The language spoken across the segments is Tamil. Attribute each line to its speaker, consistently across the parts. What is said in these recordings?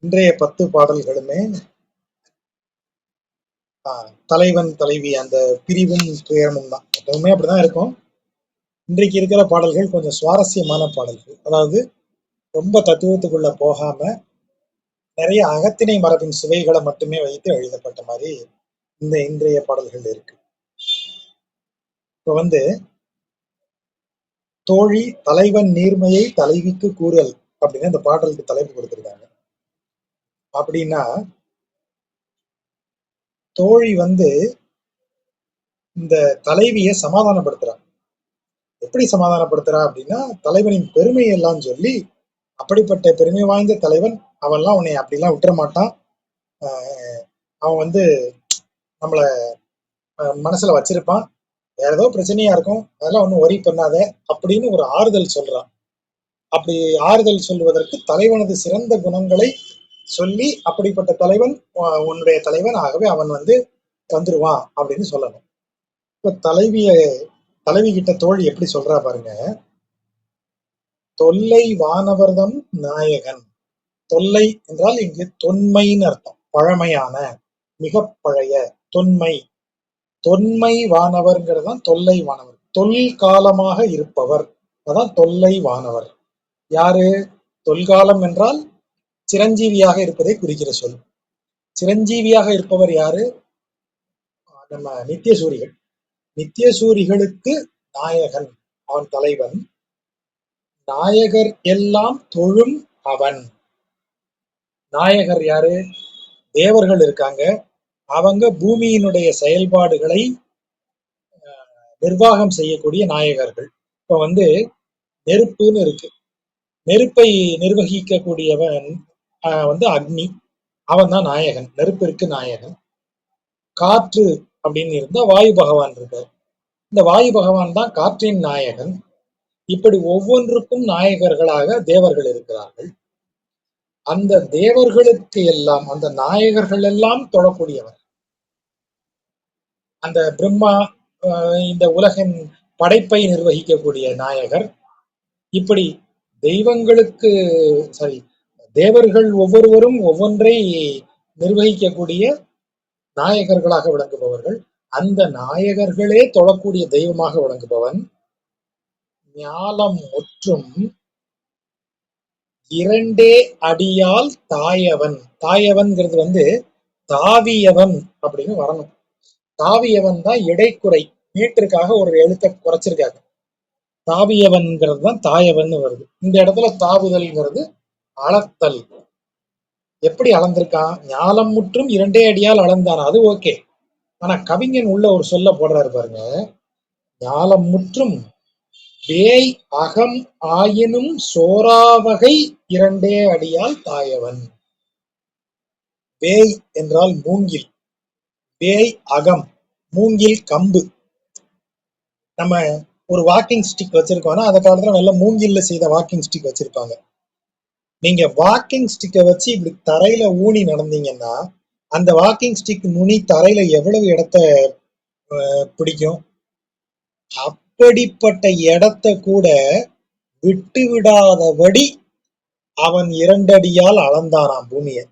Speaker 1: இன்றைய 10 பாடல்களுமே தலைவன் தலைவி அந்த பிரிவும் துயரமும் தான். எப்பவுமே அப்படிதான் இருக்கும். இன்றைக்கு இருக்கிற பாடல்கள் கொஞ்சம் சுவாரஸ்யமான பாடல்கள். அதாவது ரொம்ப தத்துவத்துக்குள்ள போகாம நிறைய அகத்திணை மரபின் சுவைகளை மட்டுமே வைத்து எழுதப்பட்ட மாதிரி இன்றைய பாடல்கள் இருக்கு. இப்ப தோழி தலைவன் நீர்மையை தலைவிக்கு கூறல் அப்படின்னு அந்த பாடலுக்கு தலைப்பு கொடுத்திருக்காங்க. அப்படின்னா தோழி இந்த தலைவிய சமாதானப்படுத்துறான். எப்படி சமாதானப்படுத்துறா அப்படின்னா, தலைவனின் பெருமையை எல்லாம் சொல்லி, அப்படிப்பட்ட பெருமை வாய்ந்த தலைவன் அவன்லாம் உன்னை அப்படிலாம் விட்டுற மாட்டான். அவன் நம்மள மனசுல வச்சிருப்பான். வேற ஏதோ பிரச்சனையா இருக்கும், அதெல்லாம் ஒன்றும் ஒரி பண்ணாத அப்படின்னு ஒரு ஆறுதல் சொல்றான். அப்படி ஆறுதல் சொல்வதற்கு தலைவனது சிறந்த குணங்களை சொல்லி, அப்படிப்பட்ட தலைவன் உன்னுடைய தலைவன், ஆகவே அவன் வந்துருவான் அப்படின்னு சொல்லணும். இப்ப தலைவி கிட்ட தோழி எப்படி சொல்றா பாருங்க. தொல்லை வானவர்தம் நாயகன். தொல்லை என்றால் இங்கு தொன்மைன்னு அர்த்தம். பழமையான, மிக பழைய, தொன்மை. தொன்மை வானவர்ங்கிறது தான் தொல்லை வானவர். தொல்காலமாக இருப்பவர் அதான் தொல்லை வானவர். யாரு? தொல்காலம் என்றால் சிரஞ்சீவியாக இருப்பதை குறிக்கிற சொல். சிரஞ்சீவியாக இருப்பவர் யாரு? நம்ம நித்தியசூரிகள். நித்தியசூரிகளுக்கு நாயகன், அவன் தலைவன். நாயகர் எல்லாம் தொழும் அவன். நாயகர் யாரு? தேவர்கள் இருக்காங்க. அவங்க பூமியினுடைய செயல்பாடுகளை நிர்வாகம் செய்யக்கூடிய நாயகர்கள். இப்ப நெருப்புன்னு இருக்கு. நெருப்பை நிர்வகிக்கக்கூடியவன் அக்னி. அவன் தான் நாயகன், நெருப்பிற்கு நாயகன். காற்று அப்படின்னு இருந்தா வாயு பகவான் இருக்கார். இந்த வாயு பகவான் தான் காற்றின் நாயகன். இப்படி ஒவ்வொன்றுக்கும் நாயகர்களாக தேவர்கள் இருக்கிறார்கள். அந்த தேவர்களுக்கு எல்லாம், அந்த நாயகர்கள் எல்லாம் தொழக்கூடியவர். அந்த பிரம்மா இந்த உலகின் படைப்பை நிர்வகிக்கக்கூடிய நாயகர். இப்படி தெய்வங்களுக்கு தேவர்கள் ஒவ்வொருவரும் ஒவ்வொன்றை நிர்வகிக்கக்கூடிய நாயகர்களாக விளங்குபவர்கள். அந்த நாயகர்களே தொழக்கூடிய தெய்வமாக விளங்குபவன். ஞாலம் முற்றும் இரண்டே அடியால் தாயவன். தாயவன்கிறது தாவியவன் அப்படின்னு வரணும். தாவியவன் தான் இடைக்குறை, மீட்டருக்காக ஒரு எழுத்தை குறைச்சிருக்காங்க. தாவியவன்கிறது தான் தாயவன் வருது. இந்த இடத்துல தாவுதல்ங்கிறது அளத்தல். எப்படி அளந்திருக்கான்? ஞாலம் முற்றும் இரண்டே அடியால் அளந்தான், அது ஓகே. ஆனா கவிஞன் உள்ள ஒரு சொல்ல போடுறாரு பாருங்க. ஞாலம் முற்றும் வேய் அகம் ஆயினும் சோராவகை இரண்டே அடியால் தாயவன். வேய் என்றால் மூங்கில், வேய் அகம், மூங்கில் கம்பு. நம்ம ஒரு வாக்கிங் ஸ்டிக் வச்சிருக்கோம்னா அந்த காலத்துல நல்ல மூங்கில்ல செய்த வாக்கிங் ஸ்டிக் வச்சிருப்பாங்க. நீங்க வாக்கிங் ஸ்டிக்கை வச்சு இப்படி தரையில ஊனி நடந்தீங்கன்னா அந்த வாக்கிங் ஸ்டிக் நுனி தரையில எவ்வளவு இடத்த பிடிக்கும்? அப்படிப்பட்ட இடத்தை கூட விட்டு விடாதபடி அவன் இரண்டடியால் அளந்தானாம் பூமியை.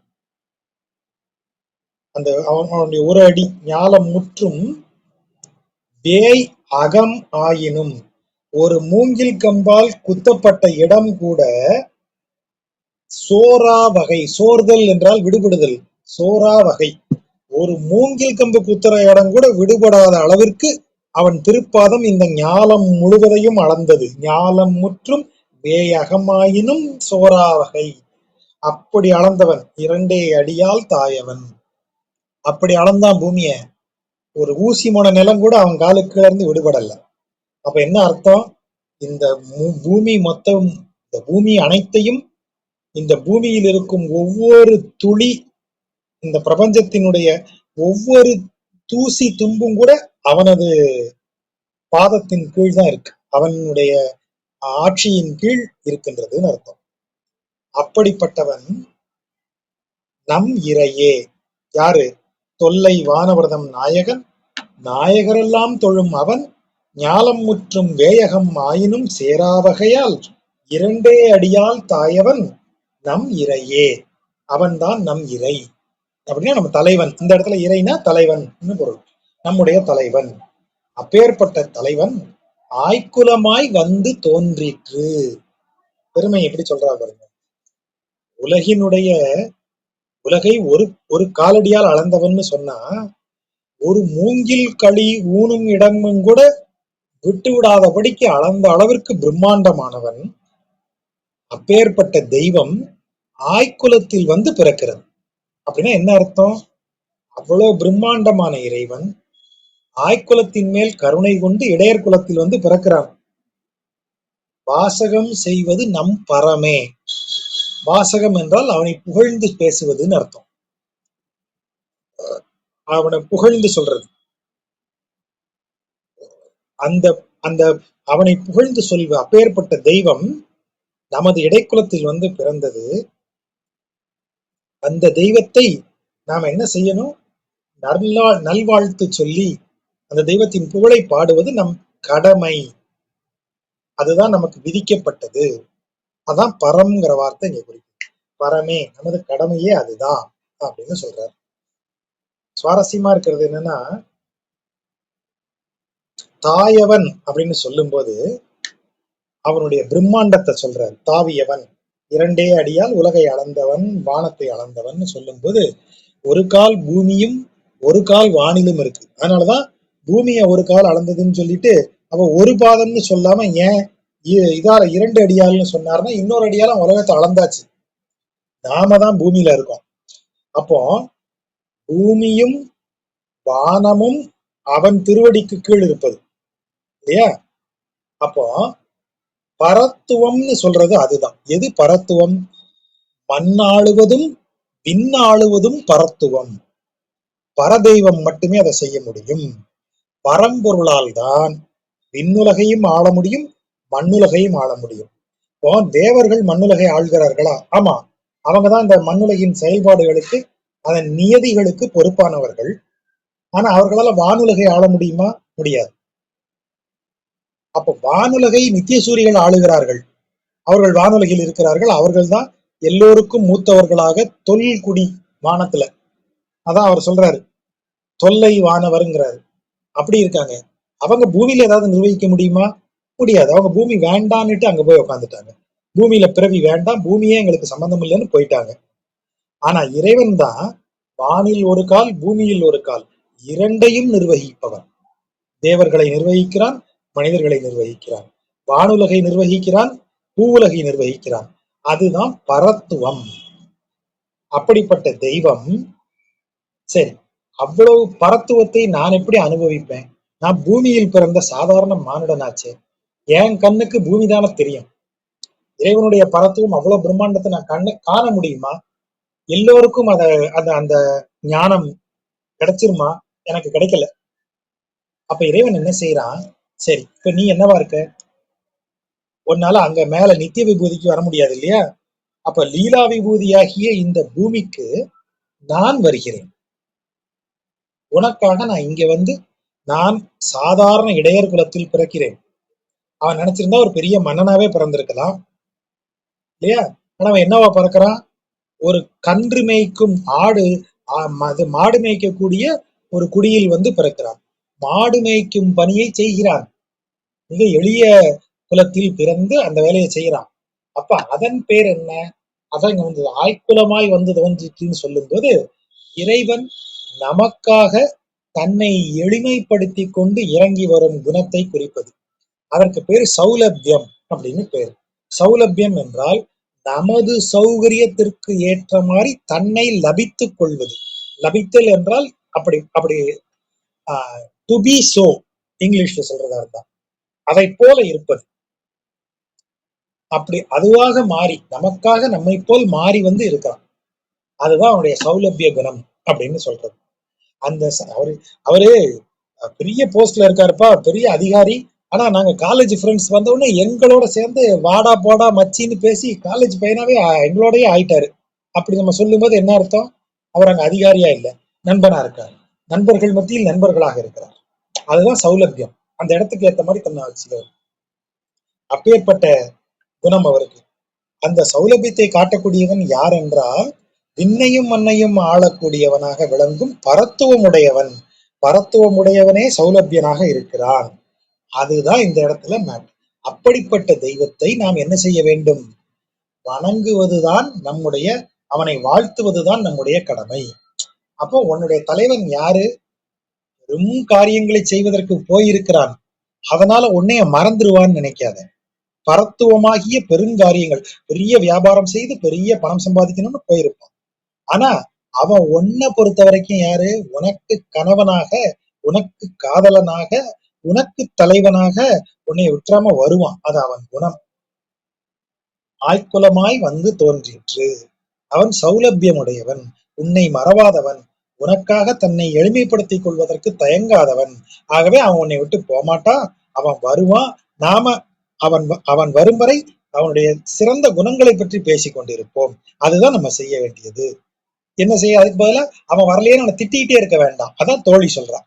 Speaker 1: அந்த அவனுடைய ஒரு அடி. ஞாலம் முற்றும் வேய் அகம் ஆயினும், ஒரு மூங்கில் கம்பால் குத்தப்பட்ட இடம் கூட சோரா வகை. சோர்தல் என்றால் விடுபடுதல். சோரா வகை. ஒரு மூங்கில் கம்பு குத்துற இடம் கூட விடுபடாத அளவிற்கு அவன் திருப்பாதம் இந்த ஞாலம் முழுவதையும் அளந்தது. ஞாலம் முற்றும் வேயகமாயினும் சோரா வகை. அப்படி அளந்தவன், இரண்டே அடியால் தாயவன். அப்படி அளந்தான் பூமிய. ஒரு ஊசி மோன நிலம் கூட அவன் காலுக்கு இருந்து விடுபடல. அப்ப என்ன அர்த்தம்? இந்த பூமி மொத்தம், இந்த பூமி அனைத்தையும், இந்த பூமியில் இருக்கும் ஒவ்வொரு துளி, இந்த பிரபஞ்சத்தினுடைய ஒவ்வொரு தூசி தும்பும் கூட அவனது பாதத்தின் கீழ் தான் இருக்கு, அவனுடைய ஆட்சியின் கீழ் இருக்கின்றதுன்னு அர்த்தம். அப்படிப்பட்டவன் நம் இறையே. யாரு? தொல்லை வானவர்தம் நாயகன். நாயகரெல்லாம் தொழும் அவன். ஞாலம் முற்றும் வேயகம் ஆயினும் சேராவகையால் இரண்டே அடியால் தாயவன் நம் இறையே. அவன்தான் நம் இறை அப்படின்னா நம்ம தலைவன். இந்த இடத்துல இறைனா தலைவன் பொருள். நம்முடைய தலைவன். அப்பேற்பட்ட தலைவன் ஆய்க்குலமாய் வந்து தோன்றிற்று. பெருமை எப்படி சொல்றா பாருங்க. உலகினுடைய உலகை ஒரு ஒரு காலடியால் அளந்தவன்னு சொன்னா, ஒரு மூங்கில் களி ஊனும் இடமும் கூட விட்டு விடாதபடிக்கு அளந்த அளவிற்கு பிரம்மாண்டமானவன். அப்பேற்பட்ட தெய்வம் ஆய்க்குலத்தில் வந்து பிறக்கிறது. அப்படின்னா என்ன அர்த்தம்? அவ்வளவு பிரம்மாண்டமான இறைவன் ஆய்க்குலத்தின் மேல் கருணை கொண்டு இடையர் குலத்தில் வந்து பிறக்கிறான். வாசகம் செய்வது நம் பரமே. வாசகம் என்றால் அவனை புகழ்ந்து பேசுவதுன்னு அர்த்தம். அவனை புகழ்ந்து சொல்றது. அந்த அந்த அவனை புகழ்ந்து சொல்வ அப்பேற்பட்ட தெய்வம் நமது இடைக்குலத்தில் வந்து பிறந்தது. அந்த தெய்வத்தை நாம் என்ன செய்யணும்? நல்வாழ்த்து சொல்லி அந்த தெய்வத்தின் புகழை பாடுவது நம் கடமை. அதுதான் நமக்கு விதிக்கப்பட்டது. அதான் பரம்ங்கிற வார்த்தை இங்க குறிக்கும். பரமே நமது கடமையே அதுதான் அப்படின்னு சொல்றாரு. சுவாரஸ்யமா இருக்கிறது என்னன்னா, தாயவன் அப்படின்னு சொல்லும் போது அவனுடைய பிரம்மாண்டத்தை சொல்றார். தாவியவன், இரண்டே அடியால் உலகை அளந்தவன், வானத்தை அளந்தவன் சொல்லும் போது ஒரு கால் பூமியும் ஒரு கால் வானிலும் இருக்கு. அதனாலதான் பூமியை ஒரு கால் அளந்ததுன்னு சொல்லிட்டு அவ ஒரு பாதம்னு சொல்லாம ஏன் இதால இரண்டு அடியால்னு சொன்னார்னா, இன்னொரு அடியால உலகத்தை அளந்தாச்சு. நாம தான் பூமியில இருக்கோம். அப்போ பூமியும் வானமும் அவன் திருவடிக்கு கீழ் இருப்பது இல்லையா? அப்போ பரத்துவம்னு சொல்றது அதுதான். எது பரத்துவம்? மண்ணாளுவதும் விண்ணாளுவதும் பரத்துவம். பரதெய்வம் மட்டுமே அதை செய்ய முடியும். பரம்பொருளால் தான் விண்ணுலகையும் ஆள முடியும், மண்ணுலகையும் ஆள முடியும். இப்போ தேவர்கள் மண்ணுலகை ஆள்கிறார்களா? ஆமா, அவங்கதான் இந்த மண்ணுலகின் செயல்பாடுகளுக்கு அதன் நியதிகளுக்கு பொறுப்பானவர்கள். ஆனா அவர்களால வானுலகை ஆள முடியுமா? முடியாது. அப்ப வானுலகை நித்தியசூரிகள் ஆளுகிறார்கள். அவர்கள் வானுலகில் இருக்கிறார்கள். அவர்கள் தான் எல்லோருக்கும் மூத்தவர்களாக தொல்குடி வானத்துல. அதான் அவர் சொல்றாரு, தொல்லை வானவருங்கிறாரு. அப்படி இருக்காங்க. அவங்க பூமியில ஏதாவது நிர்வகிக்க முடியுமா? முடியாது. அவங்க பூமி வேண்டான்னுட்டு அங்க போய் உட்காந்துட்டாங்க. பூமியில பிறவி வேண்டாம், பூமியே எங்களுக்கு சம்பந்தம் இல்லைன்னு போயிட்டாங்க. ஆனா இறைவன் தான் வானில் ஒரு கால் பூமியில் ஒரு கால் இரண்டையும் நிர்வகிப்பவன். தேவர்களை நிர்வகிக்கிறான், மனிதர்களை நிர்வகிக்கிறான், வானுலகை நிர்வகிக்கிறான், பூவுலகை நிர்வகிக்கிறான். அதுதான் பரத்துவம். அப்படிப்பட்ட தெய்வம். சரி, அவ்வளவு பரத்துவத்தை நான் எப்படி அனுபவிப்பேன்? நான் பூமியில் பிறந்த சாதாரண மானுடனாச்சே. என் கண்ணுக்கு பூமி தானே தெரியும். இறைவனுடைய பரத்துவம் அவ்வளவு பிரம்மாண்டத்தை நான் கண்ணு காண முடியுமா? எல்லோருக்கும் அத அந்த அந்த ஞானம் கிடைச்சிருமா? எனக்கு கிடைக்கல. அப்ப இறைவன் என்ன செய்யறான்? சரி, இப்ப நீ என்னவா இருக்க? உன்னால அங்க மேல நித்திய விபூதிக்கு வர முடியாது இல்லையா? அப்ப லீலா விபூதியாகிய இந்த பூமிக்கு நான் வருகிறேன். உனக்காக நான் இங்க வந்து நான் சாதாரண இடையர் குலத்தில் பிறக்கிறேன். அவன் நினைச்சிருந்தா ஒரு பெரிய மன்னனாவே பிறந்திருக்கலாம் இல்லையா? ஆனா அவன் என்னவா பிறக்கிறான்? ஒரு கன்று மேய்க்கும் ஆடு, மாடு மேய்க்கக்கூடிய ஒரு குடியில் வந்து பிறக்கிறான். மாடு மேய்க்கும் பணியை செய்கிறான். மிக எளிய குலத்தில் பிறந்து அந்த வேலையை செய்யறான். அப்ப அதன் பேர் என்ன? அதான் இங்க வந்து ஆய்க்குலமாய் வந்து தோன்றிச்சுன்னு சொல்லும் போது இறைவன் நமக்காக தன்னை எளிமைப்படுத்தி கொண்டு இறங்கி வரும் குணத்தை குறிப்பது. அதற்கு பேர் சௌலபியம் அப்படின்னு பேர். சௌலபியம் என்றால் நமது சௌகரியத்திற்கு ஏற்ற மாதிரி தன்னை லபித்துக் கொள்வது. லபித்தல் என்றால் அப்படி அப்படி டு பி சோ இங்கிலீஷ்ல சொல்றதா இருந்தா அதை போல இருப்பது. அப்படி அதுவாக மாறி நமக்காக நம்மை போல் மாறி வந்து இருக்கான். அதுதான் அவனுடைய சௌலபிய குணம் அப்படின்னு சொல்றது. அந்த அவரு அவரு பெரிய போஸ்ட்ல இருக்காருப்பா, பெரிய அதிகாரி. ஆனா நாங்க காலேஜ் ஃப்ரெண்ட்ஸ் வந்த உடனே எங்களோட சேர்ந்து வாடா போடா மச்சின்னு பேசி காலேஜ் பையனாவே எங்களோடயே ஆயிட்டாரு. அப்படி நம்ம சொல்லும் போது என்ன அர்த்தம்? அவர் அங்க அதிகாரியா இல்ல, நண்பனா இருக்கார். நண்பர்கள் மத்தியில் நண்பர்களாக இருக்கிறார். அதுதான் சௌலபியம். அந்த இடத்துக்கு ஏத்த மாதிரி தன்னை வச்சுக்கிறார். அப்பேற்பட்ட குணம் அவருக்கு. அந்த சௌலபியத்தை காட்டக்கூடியவன் யார் என்றால் விண்ணையும் மண்ணையும் ஆளக்கூடியவனாக விளங்கும் பரத்துவமுடையவன். பரத்துவமுடையவனே சௌலபியனாக இருக்கிறான். அதுதான் இந்த இடத்துல மேட். அப்படிப்பட்ட தெய்வத்தை நாம் என்ன செய்ய வேண்டும்? வணங்குவதுதான் நம்முடைய, அவனை வாழ்த்துவதுதான் நம்முடைய கடமை. அப்போ உன்னுடைய தலைவன் யாரு? பெரும் காரியங்களை செய்வதற்கு போயிருக்கிறான், அதனால உன்னைய மறந்துருவான்னு நினைக்காத. பரத்துவமாகிய பெருங்காரியங்கள், பெரிய வியாபாரம் செய்து பெரிய பணம் சம்பாதிக்கணும்னு போயிருப்பான். ஆனா அவன் உன்னை பொறுத்த வரைக்கும் யாரு? உனக்கு கணவனாக, உனக்கு காதலனாக, உனக்கு தலைவனாக உன்னை விட்டுறாம வருவான். அது அவன் குணம். ஆய்க்குலமாய் வந்து தோன்றிற்று. அவன் சௌலபியமுடையவன், உன்னை மறவாதவன், உனக்காக தன்னை எளிமைப்படுத்திக் கொள்வதற்கு தயங்காதவன். ஆகவே அவன் உன்னை விட்டு போமாட்டான். அவன் வருவான். நாம அவன் அவன் வரும் வரை அவனுடைய சிறந்த குணங்களை பற்றி பேசிக் கொண்டிருப்போம். அதுதான் நம்ம செய்ய வேண்டியது. என்ன செய்ய? அதுக்கு பதிலா அவன் வரலையே நம்ம திட்டிகிட்டே இருக்க வேண்டாம். அதான் தோழி சொல்றான்,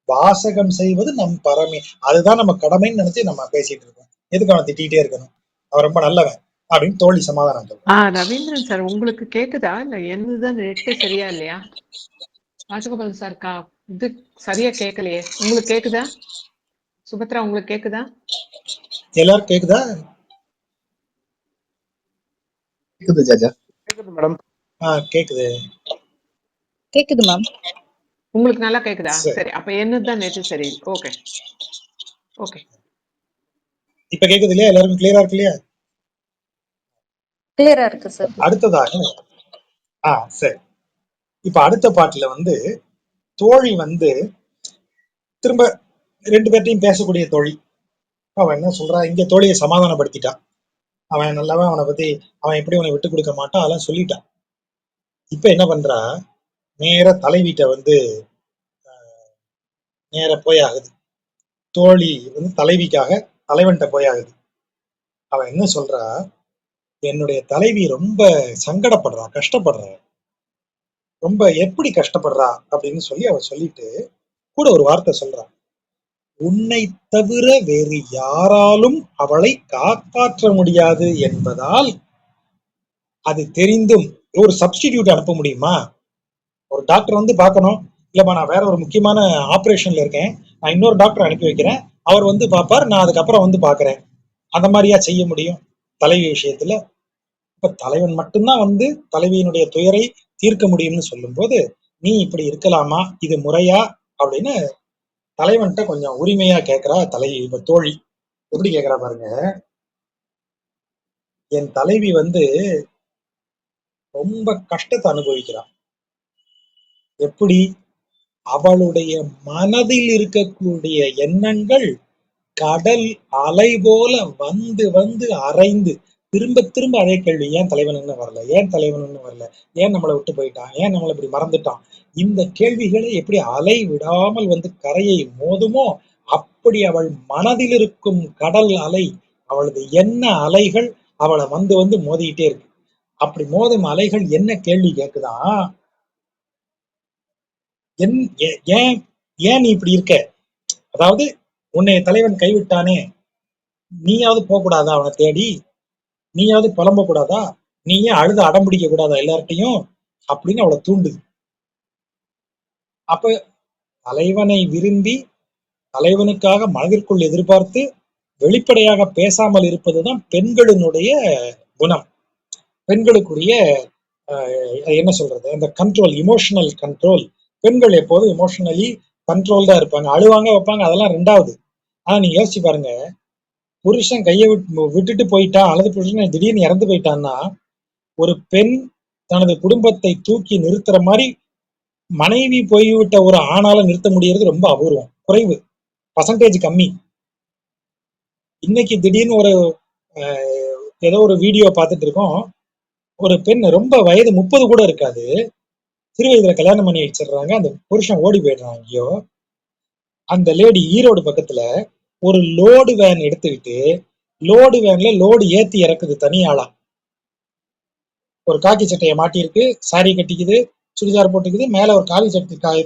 Speaker 1: வாசகம் செய்வது நம் பரமே. அதுதான் நம்ம கடமைன்னு நினைச்சு நம்ம பேசிட்டு இருக்கோம். எதுக்கு அவனை திட்டிகிட்டே இருக்கணும்? அவன் ரொம்ப நல்லவன் அப்படின்னு தோழி சமாதானம் சொல்றான்.
Speaker 2: ரவீந்திரன் சார், உங்களுக்கு கேக்குதா? இல்ல என்னதுதான் நெட்டு சரியா இல்லையா? ராஜகோபால் சார் இது சரியா கேட்கலையே. உங்களுக்கு கேக்குதா? சுபத்ரா, உங்களுக்கு கேக்குதா?
Speaker 1: எல்லாரும் கேக்குதா?
Speaker 3: கேக்குது ஜாஜா.
Speaker 4: கேக்குது மேடம்.
Speaker 1: கேக்குது.
Speaker 5: கேக்குது மேம்.
Speaker 2: உங்களுக்கு நல்லா கேக்குதா? சரி, அப்ப என்னதுதான் நெட்டு சரி. Okay okay.
Speaker 1: இப்ப கேக்குது இல்லையா? எல்லாரும் கிளியரா இருக்கு இல்லையா?
Speaker 5: கிளியரா இருக்கு சார்.
Speaker 1: அடுத்ததாக சரி, இப்ப அடுத்த பாட்டுல வந்து தோழி வந்து திரும்ப ரெண்டு பேர்ட்டையும் பேசக்கூடிய தோழி. அவன் என்ன சொல்றா? இங்க தோழியை சமாதானப்படுத்திட்டான். அவன் நல்லவன், அவனை பத்தி அவன் எப்படி உன்னை விட்டு கொடுக்க மாட்டான், அதெல்லாம் சொல்லிட்டான். இப்ப என்ன பண்றா? நேர தலைவீட்டை வந்து நேர போய் ஆகுது. தோழி வந்து தலைவிக்காக தலைவன்கிட்ட போய் ஆகுது. அவன் என்ன சொல்றா? என்னுடைய தலைவி ரொம்ப சங்கடப்படுறா, கஷ்டப்படுறா. ரொம்ப எப்படி கஷ்டப்படுறா அப்படின்னு சொல்லி அவ சொல்லிட்டு கூட ஒரு வார்த்தை சொல்றான். உன்னை தவிர வேறு யாராலும் அவளை காப்பாற்ற முடியாது என்பதால் அது தெரிந்தும் ஒரு சப்ஸ்டிடியூட் அனுப்ப முடியுமா? ஒரு டாக்டர் வந்து பார்க்கணும், இல்லப்பா நான் வேற ஒரு முக்கியமான ஆபரேஷன்ல இருக்கேன், நான் இன்னொரு டாக்டர் அனுப்பி வைக்கிறேன், அவர் வந்து பார்ப்பார், நான் அதுக்கப்புறம் வந்து பார்க்கிறேன். அந்த மாதிரியா செய்ய முடியும் தலைவி விஷயத்துல? இப்ப தலைவன் மட்டும்தான் வந்து தலைவியினுடைய துயரை தீர்க்க முடியும்னு சொல்லும் போது, நீ இப்படி இருக்கலாமா, இது முறையா அப்படின்னு தலைவன்கிட்ட கொஞ்சம் உரிமையா கேட்கிறா தலைவி. இப்ப தோழி எப்படி கேட்கிறா பாருங்க. என் தலைவி வந்து ரொம்ப கஷ்டத்தை அனுபவிக்கிறான். எப்படி? அவளுடைய மனதில் இருக்கக்கூடிய எண்ணங்கள் கடல் அலை போல வந்து வந்து அரைந்து திரும்ப திரும்ப அதே கேள்வி. ஏன் தலைவன் இன்னும் வரல? ஏன் தலைவன் இன்னும் வரல? ஏன் நம்மளை விட்டு போயிட்டான்? ஏன் நம்மளை இப்படி மறந்துட்டான்? இந்த கேள்விகளை எப்படி அலை விடாமல் வந்து கரையை மோதுமோ அப்படி அவள் மனதில் இருக்கும் கடல் அலை, அவளது எண்ண அலைகள் அவளை வந்து வந்து மோதிக்கிட்டே இருக்கு. அப்படி மோதும் அலைகள் என்ன கேள்வி கேக்குதான்? ஏன் ஏன் நீ இப்படி இருக்க? அதாவது உன்னை தலைவன் கைவிட்டானே, நீயாவது போக கூடாதா அவனை தேடி? நீயாவது புலம்ப கூடாதா? நீ ஏன் அழுது அடம் பிடிக்க கூடாதா எல்லார்ட்டையும் அப்படின்னு அவளை தூண்டுது. அப்ப தலைவனை விரும்பி தலைவனுக்காக மனதிற்குள் எதிர்பார்த்து வெளிப்படையாக பேசாமல் இருப்பதுதான் பெண்களினுடைய குணம். பெண்களுக்குரிய என்ன சொல்றது, அந்த கண்ட்ரோல், இமோஷனல் கண்ட்ரோல். பெண்கள் எப்போதும் இமோஷனலி கண்ட்ரோல்டா இருப்பாங்க. அழுவாங்க, வைப்பாங்க, அதெல்லாம் ரெண்டாவது. ஆனா நீங்க யோசிச்சு பாருங்க, புருஷன் கையை விட்டுட்டு போயிட்டான் அல்லது புருஷன் திடீர்னு இறந்து போயிட்டான்னா, ஒரு பெண் தனது குடும்பத்தை தூக்கி நிறுத்துற மாதிரி மனைவி போய்விட்ட ஒரு ஆணால நிறுத்த முடியறது ரொம்ப அபூர்வம், குறைவு, பர்சன்டேஜ் கம்மி. இன்னைக்கு திடீர்னு ஒரு ஏதோ ஒரு வீடியோ பார்த்துட்டு இருக்கோம். ஒரு பெண் ரொம்ப வயது 30 கூட இருக்காது, சிறு வயதுல கல்யாணம் பண்ணி வச்சிடுறாங்க. அந்த புருஷன் ஓடி போயிடுறான் எங்கேயோ. அந்த லேடி ஈரோடு பக்கத்துல ஒரு லோடு வேன் எடுத்துக்கிட்டு லோடு வேன்ல லோடு ஏத்தி இறக்குது தனியாளா. ஒரு காக்கி சட்டையை மாட்டிருக்கு, சாரி கட்டிக்குது, சுடிதார் போட்டுக்குது, மேல ஒரு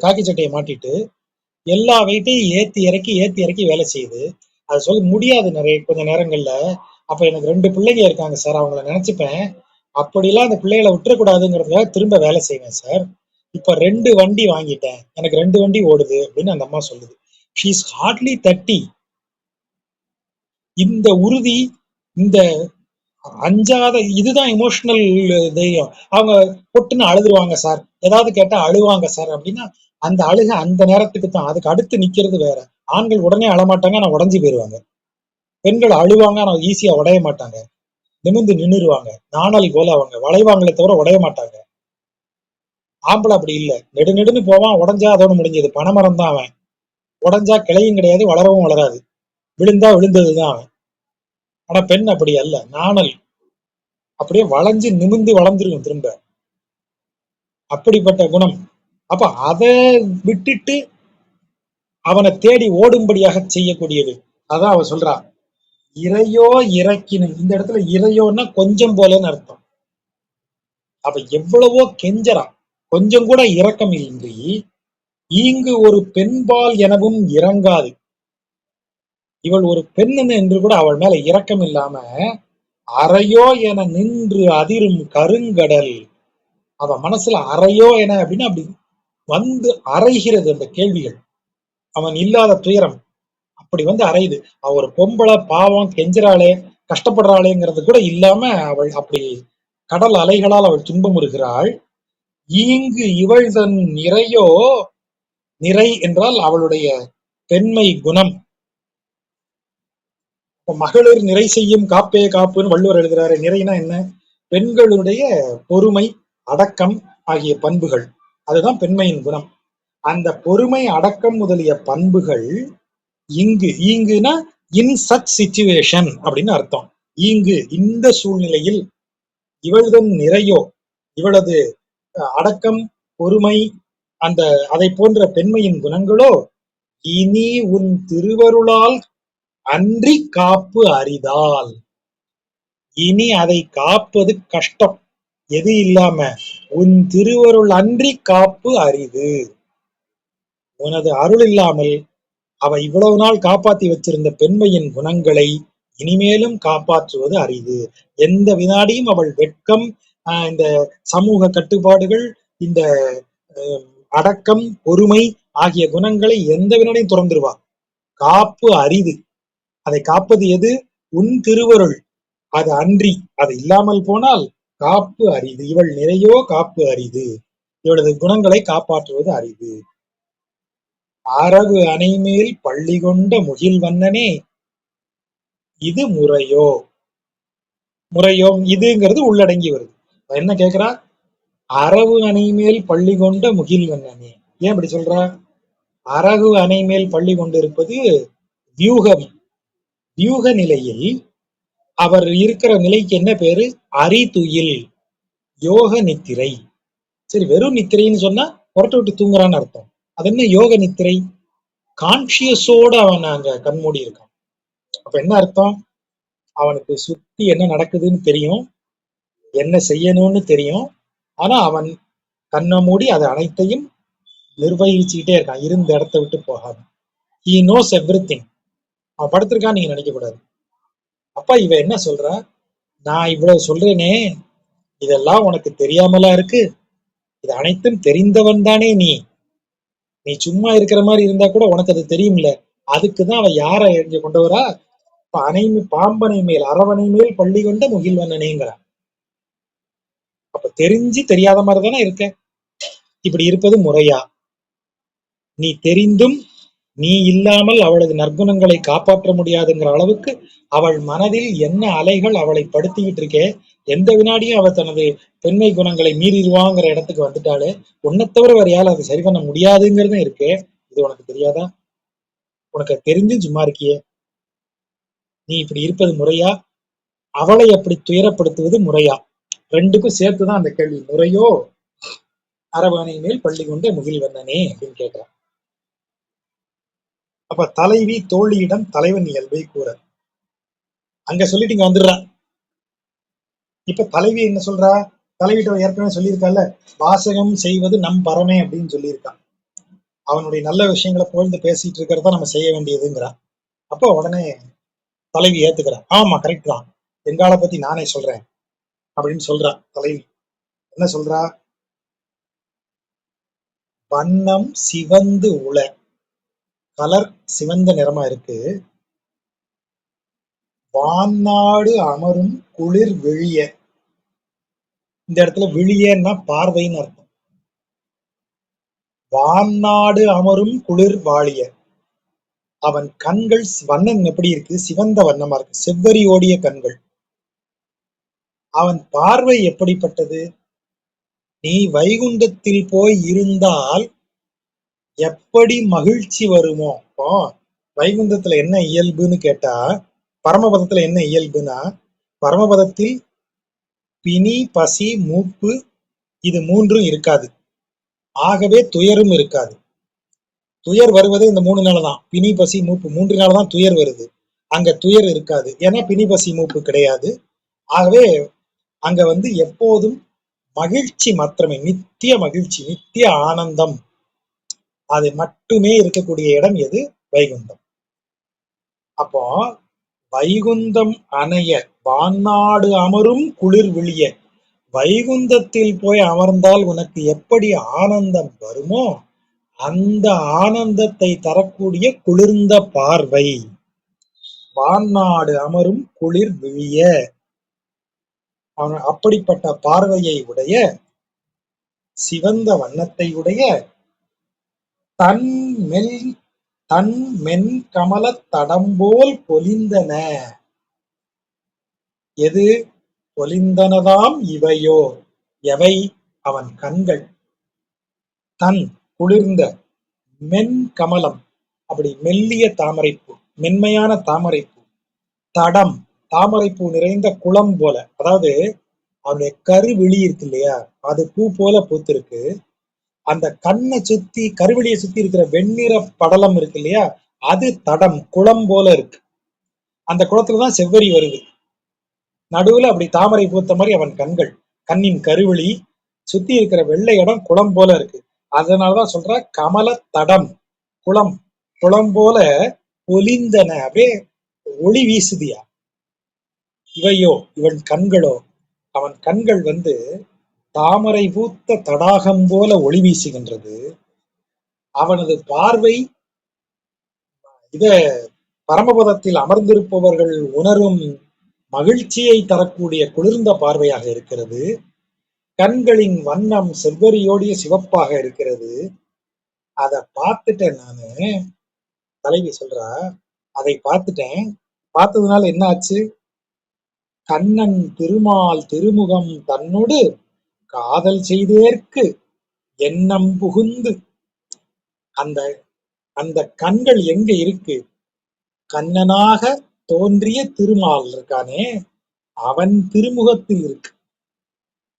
Speaker 1: காக்கி சட்டையை மாட்டிட்டு எல்லா வெயிட்டையும் ஏத்தி இறக்கி வேலை செய்யுது. அது சொல்ல முடியாது நிறைய கொஞ்ச நேரங்கள்ல. அப்ப எனக்கு 2 பிள்ளைங்க இருக்காங்க சார், அவங்கள நினைச்சுப்பேன். அப்படிலாம் அந்த பிள்ளைகளை விட்டுறக்கூடாதுங்கிறதுக்காக திரும்ப வேலை செய்வேன் சார். இப்ப 2 வண்டி வாங்கிட்டேன், எனக்கு 2 வண்டி ஓடுது அப்படின்னு அந்த அம்மா சொல்லுது. She is hardly 30. இந்த உறுதி, இந்த அஞ்சாத இதுதான் எமோஷனல் தைரியம். அவங்க பொட்டுன்னு அழுதுருவாங்க சார், ஏதாவது கேட்டா அழுவாங்க சார் அப்படின்னா அந்த அழுக அந்த நேரத்துக்கு தான். அதுக்கு அடுத்து நிக்கிறது வேற. ஆண்கள் உடனே அழமாட்டாங்க, ஆனா உடஞ்சு போயிருவாங்க. பெண்கள் அழுவாங்க, ஆனா ஈஸியா உடைய மாட்டாங்க, நிமிர்ந்து நின்னுருவாங்க, நாணல் போல அவங்க வளைவாங்களே தவிர உடைய மாட்டாங்க. ஆம்பளை அப்படி இல்ல, நெடுநெடுன்னு போவான், உடஞ்சா அதோட முடிஞ்சது. பனைமரம் தான் அவன், உடஞ்சா கிளையும் கிடையாது, வளரவும் வளராது, விழுந்தா விழுந்ததுதான் அவன். ஆனா பெண் அப்படி அல்ல, நாணல் அப்படியே வளைஞ்சு நிமிர்ந்து வளர்ந்துருக்கும் திரும்ப, அப்படிப்பட்ட குணம். அப்ப அதை விட்டுட்டு அவனை தேடி ஓடும்படியாக செய்யக்கூடியது. அதான் அவ சொல்றா, இறையோ இறக்கினும். இந்த இடத்துல இறையோன்னா கொஞ்சம் போலன்னு அர்த்தம். அப்ப எவ்வளவோ கெஞ்சறான், கொஞ்சம் கூட இரக்கம் இன்றி. ஈங்கு ஒரு பெண்பால் எனவும் இறங்காது. இவள் ஒரு பெண் என்று கூட அவள் மேல இரக்கம் இல்லாம, அறையோ என நின்று அதிரும் கருங்கடல். அவ மனசுல அறையோ என அப்படின்னா அப்படி வந்து அறைகிறது அந்த கேள்விகள். அவன் இல்லாத துயரம் அப்படி வந்து அறையுது. அவ ஒரு பொம்பளை, பாவம், கெஞ்சறாளே, கஷ்டப்படுறாளேங்கிறது கூட இல்லாம அவள் அப்படி கடல் அலைகளால் அவள் துன்பமுறுகிறாள். ஈங்கு இவள் தன் நிறையோ, நிறை என்றால் அவளுடைய பெண்மை குணம். மகளிர் நிறை செய்யும் காப்பே காப்புன்னு வள்ளுவர் எழுதுறாரு. நிறைனா என்ன? பெண்களுடைய பொறுமை, அடக்கம் ஆகிய பண்புகள், அதுதான் பெண்மையின் குணம். அந்த பொறுமை, அடக்கம் முதலிய பண்புகள் இங்கு, ஈங்குனா இன் சச் சிச்சுவேஷன் அப்படின்னு அர்த்தம். ஈங்கு இந்த சூழ்நிலையில், இவள்தன் நிறையோ, இவளது அடக்கம், பொறுமை, அந்த அதை போன்ற பெண்மையின் குணங்களோ இனி உன் திருவருளால் அன்றி காப்பு அரிதால். இனி அதை காப்பது கஷ்டம். எது இல்லாம? உன் திருவருள் அன்றி காப்பு அரிது. உனது அருள் இல்லாமல் அவ இவ்வளவு நாள் காப்பாத்தி வச்சிருந்த பெண்மையின் குணங்களை இனிமேலும் காப்பாற்றுவது அரிது. எந்த வினாடியும் அவள் வெட்கம், இந்த சமூக கட்டுப்பாடுகள், இந்த அடக்கம், பொறுமை ஆகிய குணங்களை எந்த வினாடியும் துறந்துருவா. காப்பு அரிது. அதை காப்பது எது? உன் திருவருள். அது அன்றி, அது இல்லாமல் போனால் காப்பு அரிது. இவள் நிறையோ காப்பு அரிது. இவளது குணங்களை காப்பாற்றுவது அரிது. அரவு அணைமேல் பள்ளி கொண்ட முகில் வண்ணனே, இது முறையோ. முறையோ இதுங்கிறது உள்ளடங்கி வருது. என்ன கேக்குறா? அரவு அணை மேல் பள்ளி கொண்ட முகில் வண்ணனே. ஏன் இப்படி சொல்றா? அரகு அணை மேல் பள்ளி கொண்டிருப்பது வியூகம். வியூக நிலையில் அவர் இருக்கிற நிலைக்கு என்ன பேரு? அரிதுயில், யோக நித்திரை. சரி, வெறும் நித்திரைன்னு சொன்னா புரட்ட விட்டு தூங்குறான்னு அர்த்தம். அது என்ன யோக நித்திரை? கான்சியஸோட அவன் அங்க கண்மூடி இருக்கான். அப்ப என்ன அர்த்தம்? அவனுக்கு சுத்தி என்ன நடக்குதுன்னு தெரியும், என்ன செய்யணும்னு தெரியும். ஆனா அவன் கண்ணை மூடி அதை அனைத்தையும் நிர்வகிச்சுக்கிட்டே இருக்கான், இருந்த இடத்த விட்டு போகாம. He knows everything. அவன் படுத்திருக்கான்னு நீங்க நினைக்க கூடாது. அப்ப இவ என்ன சொல்றா? நான் இவ்வளவு சொல்றேனே, இதெல்லாம் உனக்கு தெரியாமலா இருக்கு? இது அனைத்தும் தெரிந்தவன் தானே நீ. நீ சும்மா இருக்கிற மாதிரி இருந்தா கூட உனக்கு அது தெரியும்ல. அதுக்குதான் அவ யாரை இங்க கொண்டு வரா? பாம்பனை மேல், அரவணை மேல் பள்ளி கொண்ட முகில்வண்ணனேங்கிறா. அப்ப தெரிஞ்சு தெரியாத மாதிரி தானே இருக்க. இப்படி இருப்பது முறையா? நீ தெரிந்தும் நீ இல்லாமல் அவளது நற்குணங்களை காப்பாற்ற முடியாதுங்கிற அளவுக்கு அவள் மனதில் என்ன அலைகள் அவளை படுத்திக்கிட்டு இருக்கே. எந்த வினாடியும் அவ தனது பெண்மை குணங்களை மீறிடுவாங்கிற இடத்துக்கு வந்துட்டாலே, உன்னை தவிர வேற யாரும் அதை சரி பண்ண முடியாதுங்கிறதும் இருக்கே. இது உனக்கு தெரியாதா? உனக்கு தெரிஞ்சும் சும்மா இருக்கியே. நீ இப்படி இருப்பது முறையா? அவளை அப்படி துயரப்படுத்துவது முறையா? ரெண்டுக்கும் சேர்த்துதான் அந்த கேள்வி. முறையோ அரவணை மேல் பள்ளி கொண்ட முகில்வண்ணனே அப்படின்னு கேட்கிறான். அப்ப தலைவி தோழியிடம் தலைவன் இயல்பை கூற, அங்க சொல்லிட்டு இங்க வந்துடுறா. இப்ப தலைவி என்ன சொல்றா? தலைவிட்ட ஏற்கனவே சொல்லியிருக்கால, வாசகம் செய்வது நம் பரமே அப்படின்னு சொல்லியிருக்கான். அவனுடைய நல்ல விஷயங்களை புகழ்ந்து பேசிட்டு இருக்கிறத நம்ம செய்ய வேண்டியதுங்கிறா. அப்ப உடனே தலைவி ஏத்துக்கிறா. ஆமா, கரெக்ட் தான், எங்கால பத்தி நானே சொல்றேன். அப்படின்னு சொல்றா தலைவி. என்ன சொல்றா? வண்ணம் சிவந்து உள, கலர் சிவந்த நிறமா இருக்கு. வான்னாடு அமரும் குளிர் விழிய, இந்த இடத்துல விழியன்னா பார்வைன்னு அர்த்தம். வான்னாடு அமரும் குளிர் வாழிய, அவன் கண்கள் வண்ணம் எப்படி இருக்கு? சிவந்த வண்ணமா இருக்கு, செவ்வரி ஓடிய கண்கள். அவன் பார்வை எப்படிப்பட்டது? நீ வைகுண்டத்தில் போய் இருந்தால் எப்படி மகிழ்ச்சி வருமோ. இப்போ வைகுந்தத்துல என்ன இயல்புன்னு கேட்டா, பரமபதத்துல என்ன இயல்புனா, பரமபதத்தில் பிணி, பசி, மூப்பு இது மூன்றும் இருக்காது. ஆகவே துயரும் இருக்காது. துயர் வருவதே இந்த 3 நாள் தான். பிணி, பசி, மூப்பு 3 நாள் தான் துயர் வருது. அங்க துயர் இருக்காது. ஏன்னா பிணி, பசி, மூப்பு கிடையாது. ஆகவே அங்க எப்போதும் மகிழ்ச்சி மாத்திரமே, நித்திய மகிழ்ச்சி, நித்திய ஆனந்தம், அது மட்டுமே இருக்கக்கூடிய இடம் எது? வைகுண்டம். அப்போ வைகுந்தம் அணைய வான்னாடு அமரும் குளிர் விழிய, வைகுந்தத்தில் போய் அமர்ந்தால் உனக்கு எப்படி ஆனந்தம் வருமோ அந்த ஆனந்தத்தை தரக்கூடிய குளிர்ந்த பார்வை. வான்னாடு அமரும் குளிர் விழிய, அவன் அப்படிப்பட்ட பார்வையை உடைய, சிவந்த வண்ணத்தை உடைய, தன் மென் கமலத் தடம்போல் பொலிந்தன. எது பொலிந்தனதாம் இவையோ? எவை? அவன் கண்கள். தன் குளிர்ந்த மென் கமலம், அப்படி மெல்லிய தாமரைப்பூ, மென்மையான தாமரைப்பூ. தடம், தாமரைப்பூ நிறைந்த குளம் போல, அதாவது அவனுடைய கருவிழி இருக்கு இல்லையா, அது பூ போல பூத்திருக்கு. அந்த கண்ணை சுத்தி, கருவிழியை சுத்தி இருக்கிற வெண்ணிற படலம் இருக்கு இல்லையா, அது தடம், குளம் போல இருக்கு. அந்த குளத்துலதான் செவ்வரி வருது. நடுவுல அப்படி தாமரை பூத்த மாதிரி அவன் கண்கள், கண்ணின் கருவிழி, சுத்தி இருக்கிற வெள்ளை இடம் குளம் போல இருக்கு. அதனாலதான் சொல்ற கமல தடம், குளம், குளம் போல பொலிந்தன, அப்படியே ஒளி வீசுதியா. இவையோ, இவன் கண்களோ, அவன் கண்கள் தாமரை பூத்த தடாகம் போல ஒளி வீசுகின்றது. அவனது பார்வை இத பரமபதத்தில் அமர்ந்திருப்பவர்கள் உணரும் மகிழ்ச்சியை தரக்கூடிய குளிர்ந்த பார்வையாக இருக்கிறது. கண்களின் வண்ணம் செவ்வரியோடிய சிவப்பாக இருக்கிறது. அதை பார்த்துட்டேன் நானு. தலைவி சொல்றா, அதை பார்த்துட்டேன். பார்த்ததுனால என்ன ஆச்சு? கண்ணன் திருமால் திருமுகம் தன்னோடு காதல் செய்தேற்கு எண்ணம் புகுந்து, அந்த அந்த கண்கள் எங்க இருக்கு? கண்ணனாக தோன்றிய திருமால் இருக்கானே, அவன் திருமுகத்தில் இருக்கு.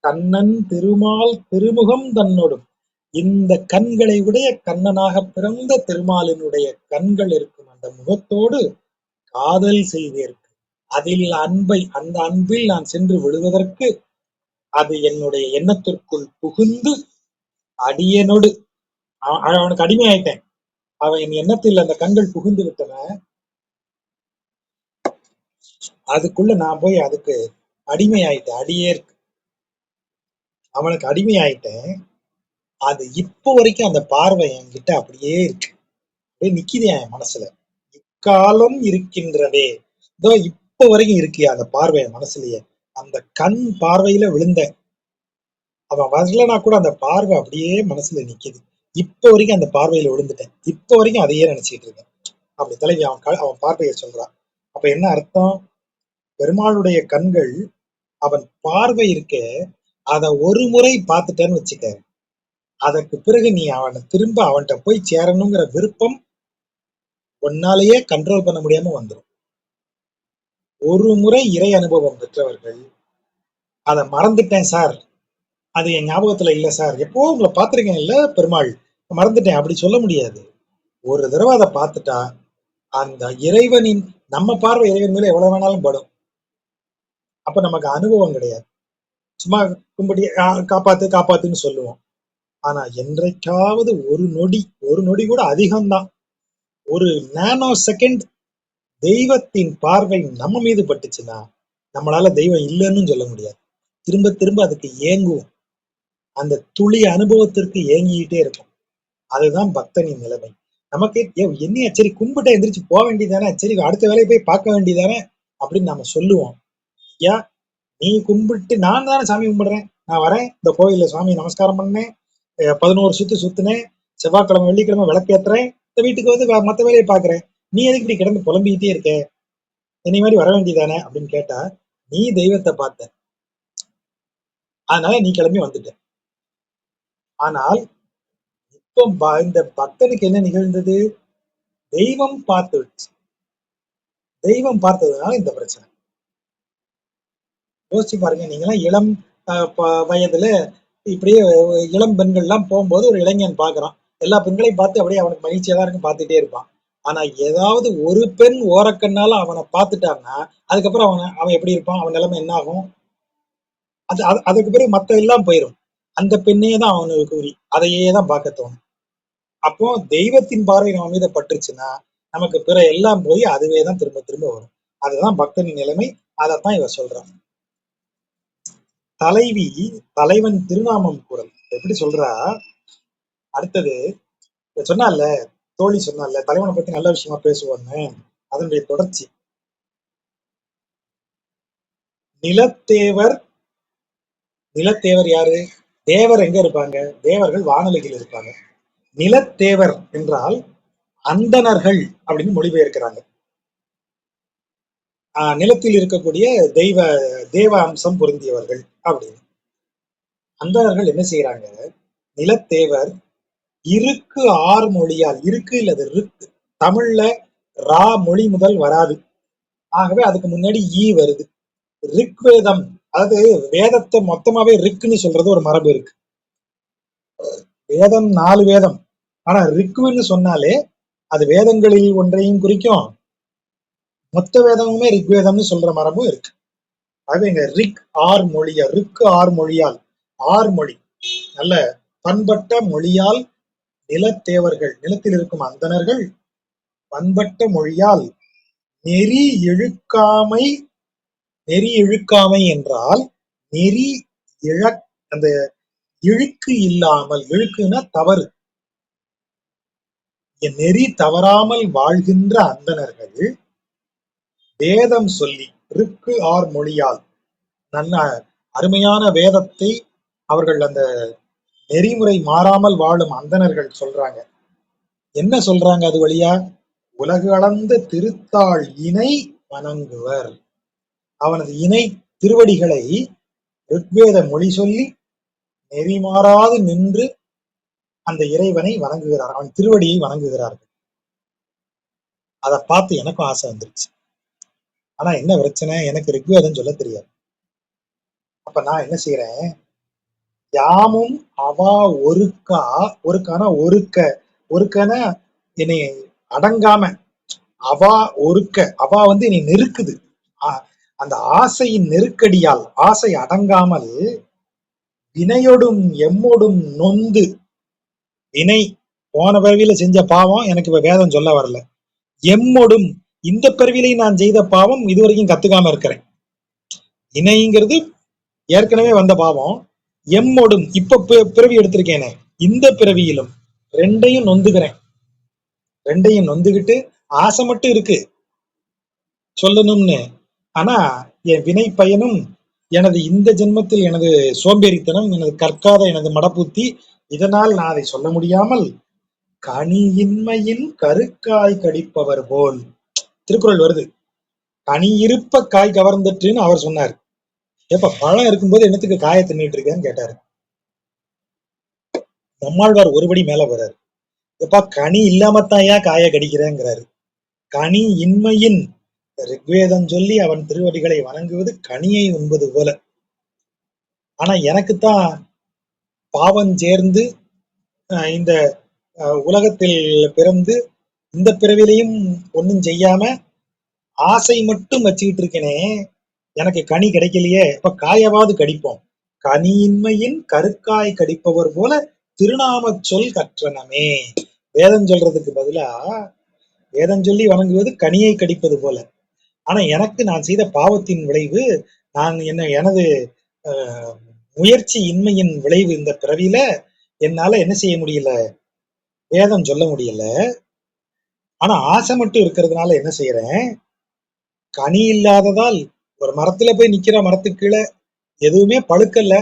Speaker 1: கண்ணன் திருமால் திருமுகம் தன்னோடும், இந்த கண்களை உடைய கண்ணனாக பிறந்த திருமாலினுடைய கண்கள் இருக்கும் அந்த முகத்தோடு காதல் செய்தேற்கு, அதில் அன்பை, அந்த அன்பில் நான் சென்று விழுவதற்கு அது என்னுடைய எண்ணத்திற்குள் புகுந்து அடியனோடு, அவனுக்கு அடிமை ஆயிட்டேன். அவன் என் எண்ணத்தில் அந்த கண்கள் புகுந்து விட்டன. அதுக்குள்ள நான் போய் அதுக்கு அடிமை ஆயிட்டேன். அடியேற்கு அவனுக்கு அடிமை ஆயிட்டேன். அது இப்போ வரைக்கும் அந்த பார்வை என்கிட்ட அப்படியே இருக்கு, அப்படியே நிக்குது என் மனசுல. இக்காலம் இருக்கின்றதே, இதோ இப்போ வரைக்கும் இருக்கியா அந்த பார்வை என் மனசுலயே. அந்த கண் பார்வையில விழுந்த, அவன் வரலனா கூட அந்த பார்வை அப்படியே மனசுல நிக்குது. இப்போ வரைக்கும் அந்த பார்வையில விழுந்துட்டேன். இப்போ வரைக்கும் அதையே நினைச்சிட்டு இருக்கேன். அப்படி தலைவி அவன் பார்வையை சொல்றான். அப்ப என்ன அர்த்தம்? பெருமாளுடைய கண்கள், அவன் பார்வை இருக்க, அதை ஒரு முறை பார்த்துட்டேன்னு வச்சுக்க, அதற்கு பிறகு நீ அவனை திரும்ப அவன்கிட்ட போய் சேரணுங்கிற விருப்பம் உன்னாலேயே கண்ட்ரோல் பண்ண முடியாம வந்துடும். ஒரு முறை இறை அனுபவம் பெற்றவர்கள் அதை மறந்துட்டேன் சார், அது என் ஞாபகத்துல இல்ல சார், எப்போ உங்களை பார்த்திருக்கேன் இல்ல பெருமாள், மறந்துட்டேன் அப்படி சொல்ல முடியாது. ஒரு தடவை அதை பார்த்துட்டா அந்த இறைவனின், நம்ம பார்வை இறைவன் மேல எவ்வளவு வேணாலும் படும். அப்ப நமக்கு அனுபவம் கிடையாது. சும்மா கும்படி காப்பாத்து காப்பாத்துன்னு சொல்லுவோம். ஆனா என்றைக்காவது ஒரு நொடி கூட அதிகம்தான், ஒரு நானோ செகண்ட் தெய்வத்தின் பார்வை நம்ம மீது பட்டுச்சுன்னா நம்மளால தெய்வம் இல்லைன்னு சொல்ல முடியாது. திரும்ப திரும்ப அதுக்கு ஏங்குவோம். அந்த துளி அனுபவத்திற்கு ஏங்கிக்கிட்டே இருக்கும். அதுதான் பக்தனின் நிலைமை. நமக்கு என்னையா சரி கும்பிட்ட எந்திரிச்சு போக வேண்டியதானே, சரி அடுத்த வேலையை போய் பார்க்க வேண்டியதானே அப்படின்னு நாம சொல்லுவோம். ஐயா, நீ கும்பிட்டு நான் தானே சாமி கும்பிடுறேன். நான் வரேன், இந்த கோயில்ல சாமி நமஸ்காரம் பண்ணேன், 11 சுத்து சுத்துனேன், செவ்வாய்க்கிழமை வெள்ளிக்கிழமை விளக்கேத்துறேன், இந்த வீட்டுக்கு வந்து மத்த வேலையை பாக்குறேன். நீ எதுக்கு இப்படி கிடந்து புலம்பிக்கிட்டே இருக்க? என்னை மாதிரி வர வேண்டியதானே அப்படின்னு கேட்டா, நீ தெய்வத்தை பார்த்த, அதனால நீ கிளம்பி வந்துட்ட. ஆனால் இப்போ இந்த பக்தனுக்கு என்ன நிகழ்ந்தது? தெய்வம் பார்த்து விடுச்சு. தெய்வம் பார்த்ததுனால இந்த பிரச்சனை. யோசிச்சு பாருங்க, நீங்களாம் இளம் வயதுல இப்படியே இளம் பெண்கள் எல்லாம் போகும்போது ஒரு இளைஞன் பாக்குறான், எல்லா பெண்களையும் பார்த்து அப்படியே அவனுக்கு மகிழ்ச்சியா தான் இருக்கு, பார்த்துட்டே இருப்பான். ஆனா ஏதாவது ஒரு பெண் ஓரக்கண்ணால அவனை பார்த்துட்டான்னா அதுக்கப்புறம் அவன் எப்படி இருப்பான்? அவன் நிலைமை என்ன ஆகும்? அதுக்கு பிறகு மத்த எல்லாம் போயிடும். அந்த பெண்ணையே தான் அவனுக்கு குறி, அதையே தான் பார்க்க தோணும். அப்போ தெய்வத்தின் பார்வை நம்ம மீத பட்டுருச்சுன்னா நமக்கு பிற எல்லாம் போய் அதுவே தான் திரும்ப திரும்ப வரும். அதுதான் பக்தனின் நிலைமை. அதைத்தான் இவ சொல்றான். தலைவி தலைவன் திருநாமம் கூறல் எப்படி சொல்றா? அடுத்தது சொன்னால, தோழி சொன்னால தலைவனை பத்தி நல்ல விஷயமா பேசுவான்னு, அதனுடைய தொடர்ச்சி. நிலத்தேவர். நிலத்தேவர் யாரு? தேவர் எங்க இருப்பாங்க? தேவர்கள் வானொலிகள் இருப்பாங்க. நிலத்தேவர் என்றால் அந்தணர்கள் அப்படின்னு மொழிபெயர்க்கிறாங்க. நிலத்தில் இருக்கக்கூடிய தேவ அம்சம் பொருந்தியவர்கள் அப்படின்னு. அந்தணர்கள் என்ன செய்யறாங்க? நிலத்தேவர் இருக்கு ஆறு மொழியால், இருக்கு இல்லது ரிக்கு, தமிழ்ல ரா மொழி முதல் வராது, ஆகவே அதுக்கு முன்னாடி ஈ வருது. ரிக்வேதம், அதாவது வேதத்தை மொத்தமாவே ரிக்குன்னு சொல்றது ஒரு மரபு இருக்கு. வேதம் 4 வேதம், ஆனா ரிக்குன்னு சொன்னாலே அது வேதங்களில் ஒன்றையும் குறிக்கும், மொத்த வேதமுமே ரிக்வேதம்னு சொல்ற மரபும் இருக்கு. ஆகவே இங்க ரிக் ஆர் மொழியா, ரிக்கு ஆர் மொழியால், ஆர் மொழி நல்ல பண்பட்ட மொழியால் நிலத்தேவர்கள், நிலத்தில் இருக்கும் அந்தணர்கள் பண்பட்ட மொழியால் நெறி இழுக்காமை. நெறி இழுக்காமை என்றால் நெறி அந்த இழுக்கு இல்லாமல், இழுக்குன்னா தவறு, நெறி தவறாமல் வாழ்கின்ற அந்தணர்கள் வேதம் சொல்லி ரிக்கு ஆர் மொழியால் நல்ல அருமையான வேதத்தை அவர்கள் அந்த நெறிமுறை மாறாமல் வாழும் அந்தணர்கள் சொல்றாங்க. என்ன சொல்றாங்க அது வழியா? உலகு அளந்த திருத்தாள் இணை வணங்குவர். அவனது இணை திருவடிகளை ரிக்வேத மொழி சொல்லி நெறி மாறாது நின்று அந்த இறைவனை வணங்குகிறார், அவன் திருவடியை வணங்குகிறார்கள். அதை பார்த்து எனக்கும் ஆசை வந்துருச்சு. ஆனா என்ன பிரச்சனை? எனக்கு ரிக்வேதம் சொல்ல தெரியாது. அப்ப நான் என்ன செய்யறேன்? யாமும் அவா ஒருக்கா, ஒருக்கான ஒருக்க, ஒருக்கன என்னை அடங்காம, அவா ஒருக்க, அவா வந்து என்னை நெருக்குது, அந்த ஆசையின் நெருக்கடியால் ஆசை அடங்காமல் வினையோடும் எம்மோடும் நொந்து. வினை போன பிறவியில செஞ்ச பாவம் எனக்கு இப்ப வேதம் சொல்ல வரல. எம்மோடும் இந்த பிறவிலை நான் செய்த பாவம் இதுவரைக்கும் கத்துக்காம இருக்கிறேன். வினைங்கிறது ஏற்கனவே வந்த பாவம். எம்மோடும் இப்ப பிறவி எடுத்திருக்கேனே, இந்த பிறவியிலும் ரெண்டையும் நொந்துகிறேன். ரெண்டையும் நொந்துகிட்டு ஆசை மட்டும் இருக்கு சொல்லணும்னு. ஆனா என் வினை பயனும் எனது இந்த ஜென்மத்தில் எனது சோம்பேறித்தனம், எனது கற்காத எனது மடப்புத்தி, இதனால் நான் அதை சொல்ல முடியாமல் கனியின்மையின் கருக்காய் கடிப்பவர் போல். திருக்குறள் வருது, கனி இருப்ப காய் கவர்ந்துட்டுன்னு அவர் சொன்னார். எப்ப பழம் இருக்கும்போது என்னத்துக்கு காய தின்னுட்டு இருக்கேன்னு கேட்டாரு. நம்மாழ்வார் ஒருபடி மேல போறாரு, எப்பா கனி இல்லாமத்தாயா காய கடிக்கிறேங்கிறாரு. கனி இன்மையின், ரிக்வேதம் சொல்லி அவன் திருவடிகளை வணங்குவது கனியை உண்பது போல. ஆனா எனக்குத்தான் பாவம் சேர்ந்து இந்த உலகத்தில் பிறந்து இந்த பிறவிலையும் ஒன்னும் செய்யாம ஆசை மட்டும் வச்சுக்கிட்டு இருக்கேனே, எனக்கு கனி கிடைக்கலையே, இப்ப காயாவது கடிப்போம். கனியின்மையின் கருக்காய் கடிப்பவர் போல திருநாம சொல் கற்றனமே. வேதம் சொல்றதுக்கு பதிலா வேதம் சொல்லி வணங்குவது கனியை கடிப்பது போல. ஆனா எனக்கு நான் செய்த பாவத்தின் விளைவு, நான் எனது முயற்சி இன்மையின் விளைவு இந்த பிறவியில என்னால என்ன செய்ய முடியல, வேதம் சொல்ல முடியல. ஆனா ஆசை மட்டும் இருக்கிறதுனால என்ன செய்யறேன், கனி இல்லாததால் ஒரு மரத்துல போய் நிக்கிற மரத்துக்கு கீழே எதுவுமே பழுக்கல்ல,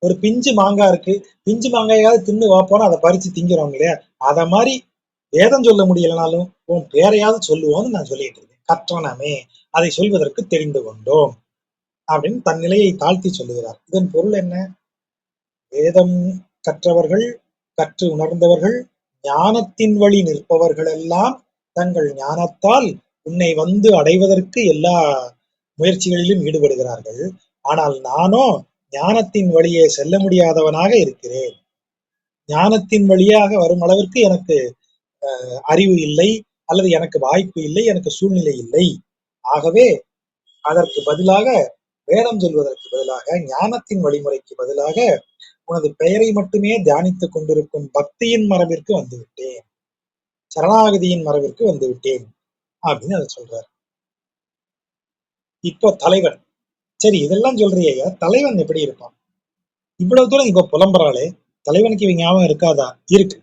Speaker 1: ஒரு பிஞ்சு மாங்காய் இருக்கு, பிஞ்சு மாங்காயாவது தின்னு வாப்போனா அதை பறிச்சு திங்கிறோம் இல்லையா, அத மாதிரி வேதம் சொல்ல முடியலனாலும் உன் பேரையாவது சொல்லுவோம்னு நான் சொல்லிட்டு இருக்கேன். கற்றனமே அதை சொல்வதற்கு தெரிந்து கொண்டோம் அப்படின்னு தன் நிலையை தாழ்த்தி சொல்லுகிறார். இதன் பொருள் என்ன? வேதம் கற்றவர்கள், கற்று உணர்ந்தவர்கள், ஞானத்தின் வழி நிற்பவர்கள் எல்லாம் தங்கள் ஞானத்தால் உன்னை வந்து அடைவதற்கு எல்லா முயற்சிகளிலும் ஈடுபடுகிறார்கள். ஆனால் நானோ ஞானத்தின் வழியே செல்ல முடியாதவனாக இருக்கிறேன். ஞானத்தின் வழியாக வரும் அளவிற்கு எனக்கு அறிவு இல்லை, அல்லது எனக்கு வாய்ப்பு இல்லை, எனக்கு சூழ்நிலை இல்லை. ஆகவே அதற்கு பதிலாக, வேதம் சொல்வதற்கு பதிலாக, ஞானத்தின் வழிமுறைக்கு பதிலாக உனது பெயரை மட்டுமே தியானித்துக் கொண்டிருக்கும் பக்தியின் மரபிற்கு வந்துவிட்டேன், சரணாகதியின் மரபிற்கு வந்துவிட்டேன் அப்படின்னு அதை சொல்றார். இப்போ தலைவன், சரி இதெல்லாம் சொல்றியா, தலைவன் எப்படி இருப்பான்? இவ்வளவு தூரம் இப்ப புலம்புறாளே, தலைவனுக்கு இவன் ஞாபகம் இருக்காதா? இருக்கு.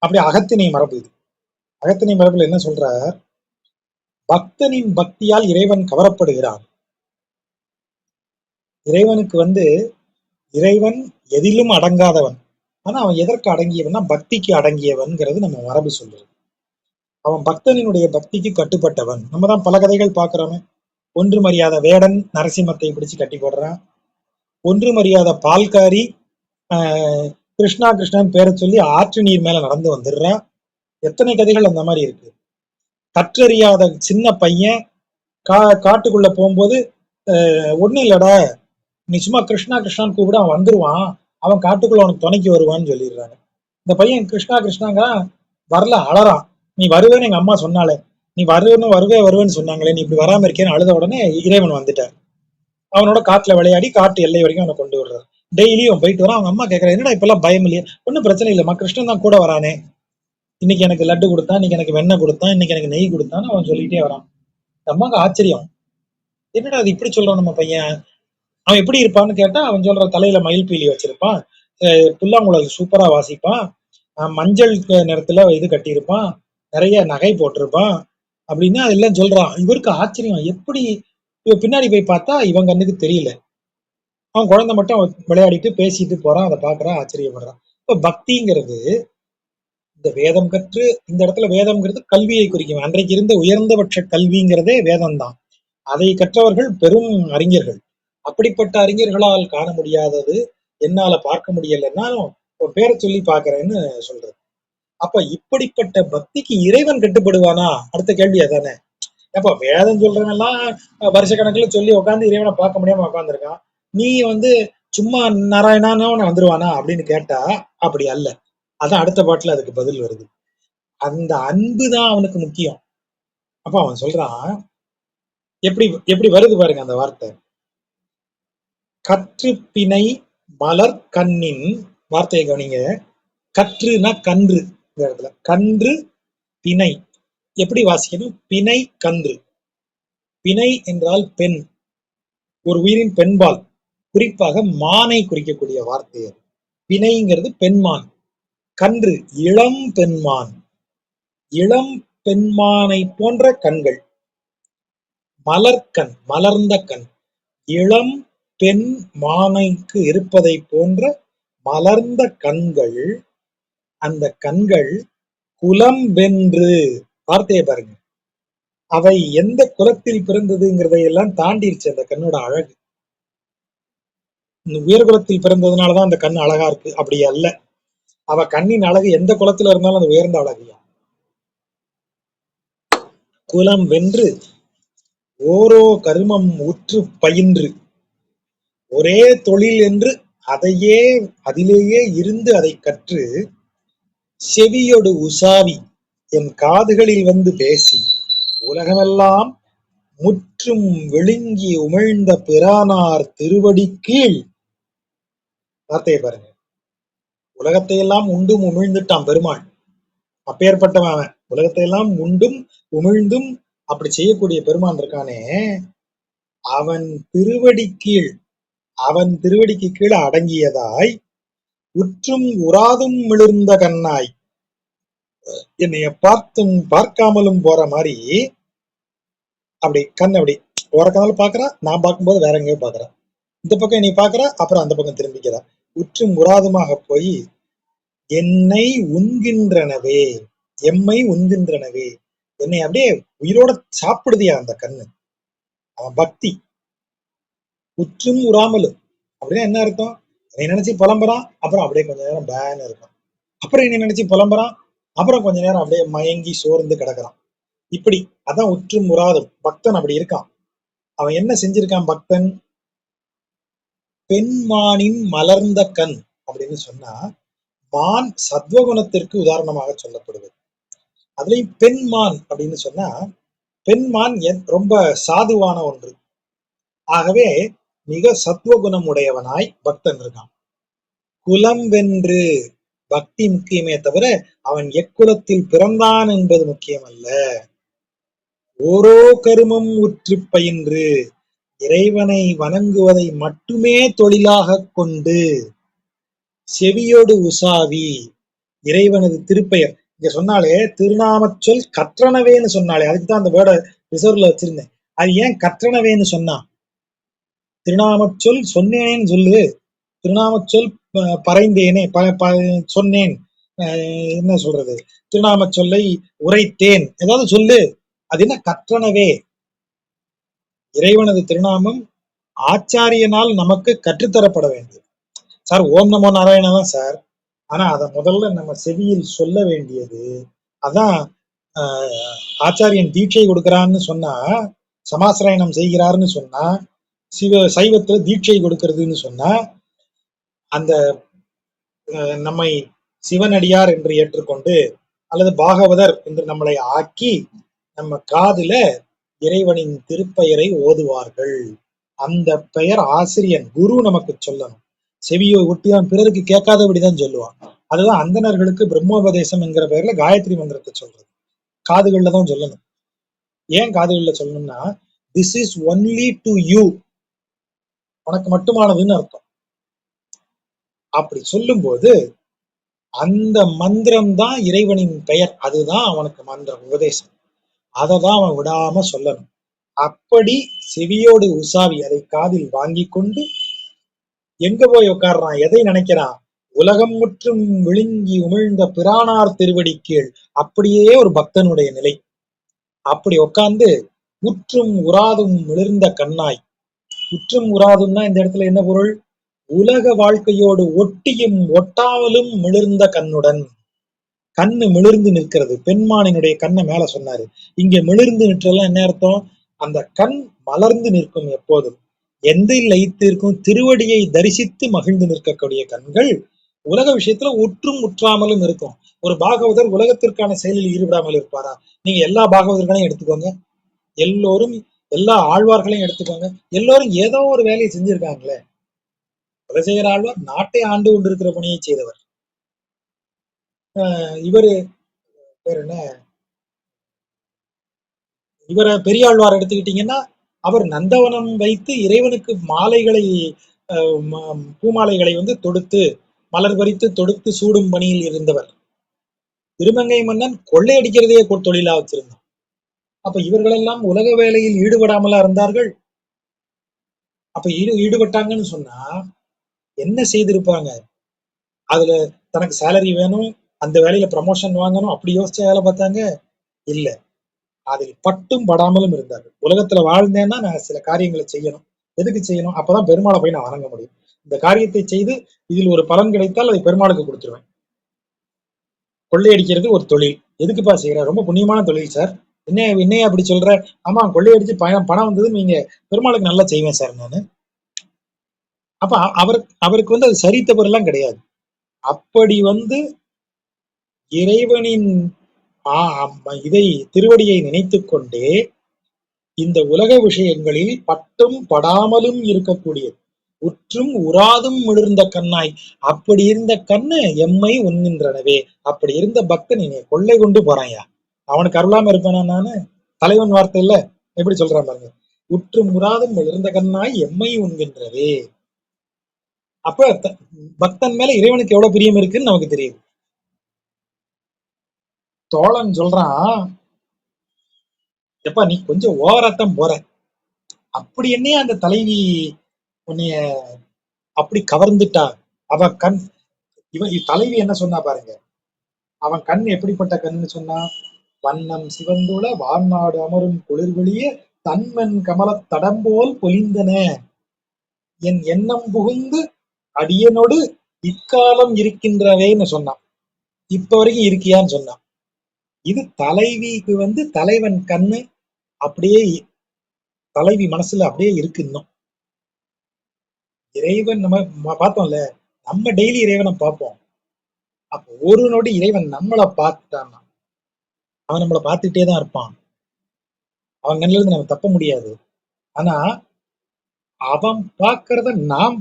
Speaker 1: அப்படி அகத்திணை மரபு இது. அகத்திணை மரபுல என்ன சொல்றார், பக்தனின் பக்தியால் இறைவன் கவரப்படுகிறான். இறைவனுக்கு இறைவன் எதிலும் அடங்காதவன். ஆனா அவன் எதற்கு அடங்கியவன்னா பக்திக்கு அடங்கியவன்கிறது நம்ம மரபு சொல்லுது. அவன் பக்தனினுடைய பக்திக்கு கட்டுப்பட்டவன். நம்ம தான் பல கதைகள் பார்க்கிறோமே. ஒன்றும் அறியாத வேடன் நரசிம்மத்தை பிடிச்சு கட்டி போடுறான். ஒன்றும் அறியாத பால்காரி கிருஷ்ணா கிருஷ்ணன் பேரை சொல்லி ஆற்று நீர் மேல நடந்து வந்துடுறான். எத்தனை கதைகள் அந்த மாதிரி இருக்கு. கற்றறியாத சின்ன பையன் காட்டுக்குள்ள போகும்போது ஒன்னும் இல்லடா, நீ சும்மா கிருஷ்ணா கிருஷ்ணான்னு கூப்பிட அவன் வந்துருவான், அவன் காட்டுக்குள்ள அவனுக்கு துணைக்கு வருவான்னு சொல்லிடுறாங்க. இந்த பையன் கிருஷ்ணா கிருஷ்ணாங்க வரல, அழறான். நீ வருவேன்னு எங்க அம்மா சொன்னாலே, நீ வருவேன்னு சொன்னாங்களே, நீ இப்படி வராம இருக்கேன்னு அழுத உடனே இறைவன் வந்துட்டார். அவனோட காட்டுல விளையாடி காட்டு எல்லை வரைக்கும் அவனை கொண்டு விடுறாரு. டெய்லி அவன் போயிட்டு வரான். அவங்க அம்மா கேட்கறான், என்னடா இப்பெல்லாம் பயம் இல்லையா? ஒன்னும் பிரச்சனை இல்லைம்மா, கிருஷ்ணன் தான் கூட வரானே, இன்னைக்கு எனக்கு லட்டு கொடுத்தான், இன்னைக்கு எனக்கு வெண்ணெய் கொடுத்தான், இன்னைக்கு எனக்கு நெய் கொடுத்தான்னு அவன் சொல்லிட்டே வரான். அம்மாவுக்கு ஆச்சரியம், என்னடா அது இப்படி சொல்றான் நம்ம பையன், அவன் எப்படி இருப்பான்னு கேட்டா அவன் சொல்ற, தலையில மயில் பீலி வச்சிருப்பான், புல்லாங்குழல் சூப்பரா வாசிப்பான், மஞ்சள் நிறத்துல இது கட்டியிருப்பான், நிறைய நகை போட்டிருப்பான் அப்படின்னு எல்லாம் சொல்றான். இவருக்கு ஆச்சரியம், எப்படி பின்னாடி போய் பார்த்தா இவன் கண்ணுக்கு தெரியல. அவன் குழந்தை மட்டும் விளையாடிட்டு பேசிட்டு போறான், அதை பாக்குறான், ஆச்சரியப்படுறான். இப்ப பக்திங்கிறது இந்த வேதம் கற்று, இந்த இடத்துல வேதம்ங்கிறது கல்வியை குறிக்கும். அன்றைக்கு இருந்த உயர்ந்தபட்ச கல்விங்கிறதே வேதம் தான். அதை கற்றவர்கள் பெரும் அறிஞர்கள். அப்படிப்பட்ட அறிஞர்களால் காண முடியாதது என்னால பார்க்க முடியலன்னாலும் பேரை சொல்லி பாக்குறேன்னு சொல்றது. அப்ப இப்படிப்பட்ட பக்திக்கு இறைவன் கட்டுப்படுவானா? அடுத்த கேள்வி அதானே. அப்ப வேதம் சொல்றவெல்லாம் வருஷ கணக்குல சொல்லி உட்காந்து இறைவனை பார்க்க முடியாம உட்காந்துருக்கான். நீ சும்மா நாராயணானு வந்துருவானா அப்படின்னு கேட்டா அப்படி அல்ல. அதான் அடுத்த பாட்டுல அதுக்கு பதில் வருது. அந்த அன்பு தான் அவனுக்கு முக்கியம். அப்ப அவன் சொல்றான், எப்படி எப்படி வருது பாருங்க அந்த வார்த்தை. கற்று பிணை மலர் கண்ணின், வார்த்தையை கவனிங்க. கற்றுனா கன்று, இந்த இடத்துல கன்று பிணை எப்படி வாசிக்கணும்? பிணை கன்று. பிணை என்றால் பெண், ஒரு உயிரின் பெண்பால், குறிப்பாக மானை குறிக்கக்கூடிய வார்த்தை அது. பிணைங்கிறது பெண்மான். கன்று இளம் பெண்மான், இளம் பெண்மானை போன்ற கண்கள். மலர்கண் மலர்ந்த கண், இளம் பெண் மானைக்கு இருப்பதை போன்ற மலர்ந்த கண்கள். அந்த கண்கள் குலம் வென்று, வார்த்தையை பாருங்க, அவை எந்த குலத்தில் பிறந்ததுங்கிறதையெல்லாம் தாண்டிருச்சு அந்த கண்ணோட அழகு. உயர் குலத்தில் பிறந்ததுனாலதான் அந்த கண் அழகா இருக்கு அப்படி அல்ல. அவ கண்ணின் அழகு எந்த குலத்துல இருந்தாலும் அது உயர்ந்த அழகியா. குலம் வென்று ஓரோ கருமம் உற்று பயின்று, ஒரே தொழில் என்று அதையே அதிலேயே இருந்து அதை கற்று, செவியொடு உசாவி என் காதுகளில் வந்து பேசி, உலகமெல்லாம் முற்றும் விழுங்கி உமிழ்ந்த பிரானார் திருவடி கீழ். வார்த்தையை பாருங்க, உலகத்தை எல்லாம் உண்டும் உமிழ்ந்துட்டான் பெருமாள். அப்பேற்பட்டவன் அவன். உலகத்தை எல்லாம் உண்டும் உமிழ்ந்தும் அப்படி செய்யக்கூடிய பெருமான் இருக்கானே, அவன் திருவடி கீழ் அவன் திருவடிக்கு கீழே அடங்கியதாய் உற்றும் உறாதும் மிளிர்ந்த கண்ணாய், என்னைய பார்த்தும் பார்க்காமலும் போற மாதிரி அப்படி கண் அப்படி ஓரக்கனால பாக்குறா, நான் பார்க்கும்போது வேற எங்கேயோ பாக்குறா, இந்த பக்கம் என்னை பாக்குறா, அப்புறம் அந்த பக்கம் திரும்பிக்கிறா. உற்றும் உறாதுமாக போய் என்னை உண்கின்றனவே, எம்மை உண்கின்றனவே, என்னை அப்படியே உயிரோட சாப்பிடுதியா அந்த கண்ணு. அவன் பக்தி. உற்றும் உறாமலும் அப்படின்னா என்ன அர்த்தம்? என்னை நினைச்சு புலம்புறான், அப்புறம் அப்படியே கொஞ்ச நேரம் பேன்னு இருக்கான், அப்புறம் என்னை நினைச்சு புலம்புறான், அப்புறம் கொஞ்ச நேரம் அப்படியே மயங்கி சோர்ந்து கிடக்குறான். இப்படி அதான் உற்றும் உறாதும். பக்தன் அப்படி இருக்கான். அவன் என்ன செஞ்சிருக்கான் பக்தன்? பெண்மானின் மலர்ந்த கண் அப்படின்னு சொன்னா, மான் சத்வகுணத்திற்கு உதாரணமாக சொல்லப்படுவது. அதுலயும் பெண்மான் அப்படின்னு சொன்னா, பெண்மான் ரொம்ப சாதுவான ஒன்று. ஆகவே மிக சத்துவகுணம் உடையவனாய் பக்தன் இருக்கான். குலம் வென்று பக்தி முக்கியமே தவிர அவன் எக்குலத்தில் பிறந்தான் என்பது முக்கியம் அல்ல. ஓரோ கருமம் உற்று பயின்று இறைவனை வணங்குவதை மட்டுமே தொழிலாக கொண்டு செவியோடு உசாவி, இறைவனது திருப்பெயர் இங்க சொன்னாலே திருநாமச்சொல் கற்றனவேன்னு சொன்னாலே, அதுக்குதான் அந்த வேர்டை ரிசர்வ்ல வச்சிருந்தேன். அது ஏன் கற்றனவேன்னு சொன்னா? திருநாமச்சொல் சொன்னேன்னு சொல்லு, திருநாமச்சொல் பறைந்தேனே சொன்னேன், என்ன சொல்றது, திருநாமச்சொல்லை உரைத்தேன், ஏதாவது சொல்லு. அது என்ன கற்றனவே? இறைவனது திருநாமம் ஆச்சாரியனால் நமக்கு கற்றுத்தரப்பட வேண்டியது. சார் ஓம் நமோ நாராயணா தான் சார், ஆனா அதை முதல்ல நம்ம செவியில் சொல்ல வேண்டியது. அதான் ஆச்சாரியன் தீட்சை கொடுக்கிறான்னு சொன்னா, சமாசிரயணம் செய்கிறார்னு சொன்னா, சைவத்துல தீட்சை கொடுக்கிறதுன்னு சொன்னா, அந்த நம்மை சிவனடியார் என்று ஏற்றுக்கொண்டு அல்லது பாகவதர் என்று நம்மளை ஆக்கி நம்ம காதுல இறைவனின் திருப்பெயரை ஓதுவார்கள். அந்த பெயர் ஆசிரியன் குரு நமக்கு சொல்லணும். செவியை ஒட்டிதான் பிறருக்கு கேட்காதபடிதான் சொல்லுவான். அதுதான் அந்தணர்களுக்கு பிரம்மோபதேசம் என்கிற பெயர்ல காயத்ரி மந்திரத்தை சொல்றது. காதுகள்ல தான் சொல்லணும். ஏன் காதுகள்ல சொல்லணும்னா, this is only to you, உனக்கு மட்டுமானதுன்னு அர்த்தம். அப்படி சொல்லும் போது அந்த மந்திரம் தான் இறைவனின் பெயர், அதுதான் அவனுக்கு மந்திரம் உபதேசம். அதை தான் அவன் விடாம சொல்லணும். அப்படி செவியோடு உசாவி அதை காதில் வாங்கி கொண்டு எங்க போய் உட்கார்றான்? எதை நினைக்கிறான்? உலகம் முற்றும் விழுங்கி உமிழ்ந்த பிரானார் திருவடி கீழ். அப்படியே ஒரு பக்தனுடைய நிலை. அப்படி உட்கார்ந்து உற்றும் உறாதும் மிளிர்ந்த கண்ணாய். உற்றும் உறாதும்னா இந்த இடத்துல என்ன பொருள்? உலக வாழ்க்கையோடு ஒட்டியும் ஒட்டாமலும் மிளிர்ந்த கண்ணுடன். கண்ணு மிளிர்ந்து நிற்கிறது. பெண்மானினுடைய கண்ணை மேல சொன்னாரு. இங்க மிளிர்ந்து நிற்றெல்லாம் என்ன அர்த்தம்? அந்த கண் மலர்ந்து நிற்கும் எப்போதும். எந்த லயித்து இருக்கும்? திருவடியை தரிசித்து மகிழ்ந்து நிற்கக்கூடிய கண்கள் உலக விஷயத்துல உற்றும் உற்றாமலும் இருக்கும். ஒரு பாகவதர் உலகத்திற்கான செயலில் ஈடுபடாமல் இருப்பாரா? நீங்க எல்லா பாகவதர்களையும் எடுத்துக்கோங்க, எல்லோரும் எல்லா ஆழ்வார்களையும் எடுத்துக்கோங்க, எல்லோரும் ஏதோ ஒரு வேலையை செஞ்சிருக்காங்களே. குலசேகர ஆழ்வார் நாட்டை ஆண்டு கொண்டிருக்கிற பணியை செய்தவர். இவரு பேர் என்ன, இவரை பெரியாழ்வார் எடுத்துக்கிட்டீங்கன்னா, அவர் நந்தவனம் வைத்து இறைவனுக்கு மாலைகளை பூமாலைகளை தொடுத்து மலர் பறித்து தொடுத்து சூடும் பணியில் இருந்தவர். திருமங்கை மன்னன் கொள்ளையடிக்கிறதையே தொழிலா வச்சிருந்தான். அப்ப இவர்களெல்லாம் உலக வேலையில் ஈடுபடாமலா இருந்தார்கள்? அப்ப ஈடுபட்டாங்கன்னு சொன்னா என்ன செய்திருப்பாங்க? அதுல தனக்கு சேலரி வேணும், அந்த வேலையில ப்ரமோஷன் வாங்கணும், அப்படி யோசிச்ச வேலை பார்த்தாங்க? இல்ல, அதில் பட்டும் படாமலும் இருந்தார்கள். உலகத்துல வாழ்ந்தேன்னா நான் சில காரியங்களை செய்யணும். எதுக்கு செய்யணும்? அப்பதான் பெருமாளை போய் நான் வணங்க முடியும். இந்த காரியத்தை செய்து இதில் ஒரு பலன் கிடைத்தால் அதை பெருமாளுக்கு கொடுத்துருவேன். கொள்ளையடிக்கிறது ஒரு தொழில். எதுக்குப்பா செய்யற? ரொம்ப புண்ணியமான தொழில் சார். என்னைய அப்படி சொல்ற? ஆமா, கொள்ளையடிச்சு பணம் வந்தது, நீங்க பெருமாளுக்கு நல்லா செய்வேன் சார் நானு. அப்ப அவருக்கு அது சரி தவறு எல்லாம் கிடையாது. அப்படி இறைவனின் இதை திருவடியை நினைத்து கொண்டே இந்த உலக விஷயங்களில் பட்டும் படாமலும் இருக்கக்கூடியது. உற்றும் உறாதும் மிளிர்ந்த கண்ணாய். அப்படி இருந்த கண்ணு எம்மை உண்கின்றனவே. அப்படி இருந்த பக்தன் என்னை கொள்ளை கொண்டு போறான்யா. அவனுக்கு அருளாம இருப்பானா நானு? தலைவன் வார்த்தை இல்ல, எப்படி சொல்றான் பாருங்க. உற்று முறாதும் மிளர்ந்த கண்ணாய் எம்மை உண்கின்றதே. அப்ப பக்தன் மேல இறைவனுக்கு எவ்வளவு பிரியம் இருக்குன்னு நமக்கு தெரியுது. தோழன் சொல்றான், எப்பா நீ கொஞ்சம் ஓவராத்தான் போற, அப்படி என்னைய அந்த தலைவி உன்னைய அப்படி கவர்ந்துட்டா. அவ கண் தலைவி என்ன சொன்னா பாருங்க, அவன் கண் எப்படிப்பட்ட கண்ணுன்னு சொன்னா, வண்ணம் சிவந்துள வான்நாடு அமரும் குளிர்வெளிய தன்மன் கமலத் தடம்போல் பொலிந்தன என் எண்ணம் புகுந்து அடியனோடு இக்காலம் இருக்கின்றவேன்னு சொன்னான். இப்ப வரைக்கும் இருக்கியான்னு சொன்னான். இது தலைவிக்கு தலைவன் கண்ணு அப்படியே தலைவி மனசுல அப்படியே இருக்கு இன்னும். இறைவன் நம்ம பார்த்தோம்ல, நம்ம டெய்லி இறைவனை பார்ப்போம். அப்ப ஒரு நொடி இறைவன் நம்மளை பார்த்துட்டான்னா அவன் நம்மளை பார்த்துட்டே தான் இருப்பான். அவன் கண்ணில இருந்து நம்ம தப்ப முடியாது. ஆனா அவன் பார்க்கறத நாம்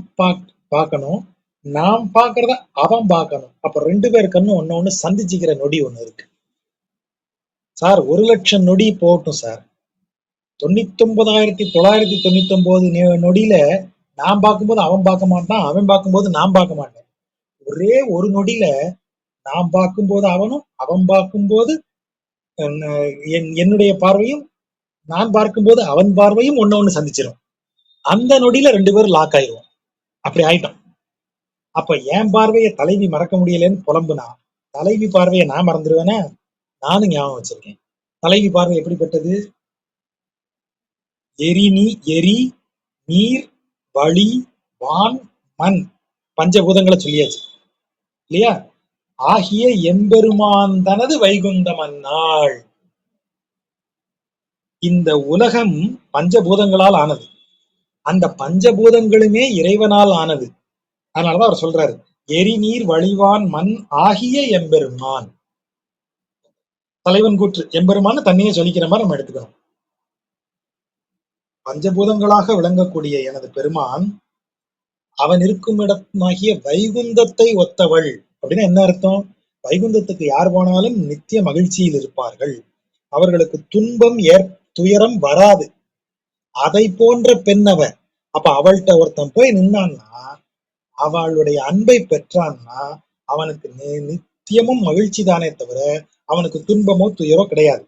Speaker 1: பார்க்கணும், நாம் பார்க்கறத அவன் பார்க்கணும். அப்ப 2 பேர் கண்ணும் ஒண்ணு சந்திச்சுக்கிற நொடி ஒண்ணு இருக்கு சார். 1,00,000 நொடி போகட்டும் சார், 99,999 நொடியில நான் பார்க்கும்போது அவன் பார்க்க மாட்டான், அவன் பார்க்கும்போது நான் பார்க்க மாட்டேன். ஒரே ஒரு நொடியில நான் பார்க்கும்போது அவனும், அவன் பார்க்கும்போது என்னுடைய பார்வையும், நான் பார்க்கும்போது அவன் பார்வையும் ஒண்ணு சந்திச்சிடும். அந்த நொடியில 2 பேரும் லாக் ஆயிடுவோம். அப்படி ஆயிட்டோம். அப்ப என் பார்வையை தலைவி மறக்க முடியலன்னு புலம்புனா, தலைவி பார்வையை நான் மறந்துடுவேனா? நானும் ஞாபகம் வச்சிருக்கேன். தலைவி பார்வை எப்படிப்பட்டது? எரி, நீர், வழி, வான், மண், பஞ்சபூதங்களை சொல்லியாச்சு இல்லையா? ஆகிய எம்பெருமான் தனது வைகுந்தம் அந்நாள். இந்த உலகம் பஞ்சபூதங்களால் ஆனது, அந்த பஞ்சபூதங்களுமே இறைவனால் ஆனது. அதனாலதான் அவர் சொல்றாரு, எரி, நீர், வழிவான், மண் ஆகிய எம்பெருமான். தலைவன் கூற்று எம்பெருமான் தன்னையே சொல்லிக்கிற மாதிரி நம்ம எடுத்துக்கணும். பஞ்சபூதங்களாக விளங்கக்கூடிய எனது பெருமான் அவன் இருக்கும் இடமாகிய வைகுந்தத்தை ஒத்தவள் அப்படின்னா என்ன அர்த்தம்? வைகுந்தத்துக்கு யார் போனாலும் நித்திய மகிழ்ச்சியில் இருப்பார்கள், அவர்களுக்கு துன்பம் துயரம் வராது. அதை போன்ற பெண் அவ. அப்ப அவள்கிட்ட ஒருத்தன் போய் நின்னான்னா, அவளுடைய அன்பை பெற்றான்னா அவனுக்கு நித்தியமும் மகிழ்ச்சி தானே தவிர அவனுக்கு துன்பமோ துயரோ கிடையாது.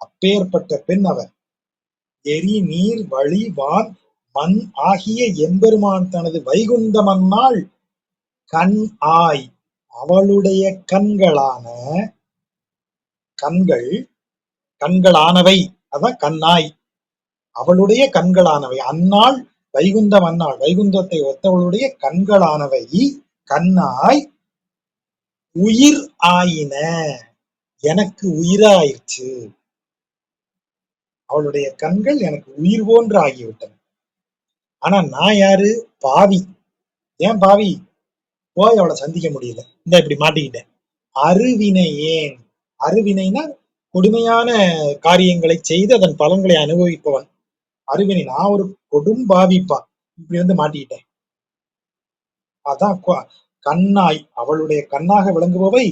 Speaker 1: அப்பேற்பட்ட பெண் அவ. எரி, நீர், வழி, வான், மண் ஆகிய எம்பெருமான் தனது வைகுந்தமன்னாள் கண் ஆய். அவளுடைய கண்களானவை அதான் கண்ணாய். அவளுடைய கண்களானவை அந்நாள் வைகுந்தம் அந்நாள் வைகுந்தத்தை ஒத்தவளுடைய கண்களானவை கண்ணாய் உயிர் ஆயின, எனக்கு உயிராயிற்று. அவளுடைய கண்கள் எனக்கு உயிர் போன்று ஆகிவிட்டன. ஆனா நான் யாரு? பாவி. ஏன் பாவி? போய் அவளை சந்திக்க முடியல, இந்த இப்படி மாட்டிக்கிட்டேன். அருவினையேன். அருவினைனா கொடுமையான காரியங்களை செய்து அதன் பலன்களை அனுபவிப்பவன் அருவினை. நான் ஒரு கொடும் பாவிப்பா, இப்படி மாட்டிக்கிட்டேன். அதான் கண்ணாய். அவளுடைய கண்ணாக விளங்குபவை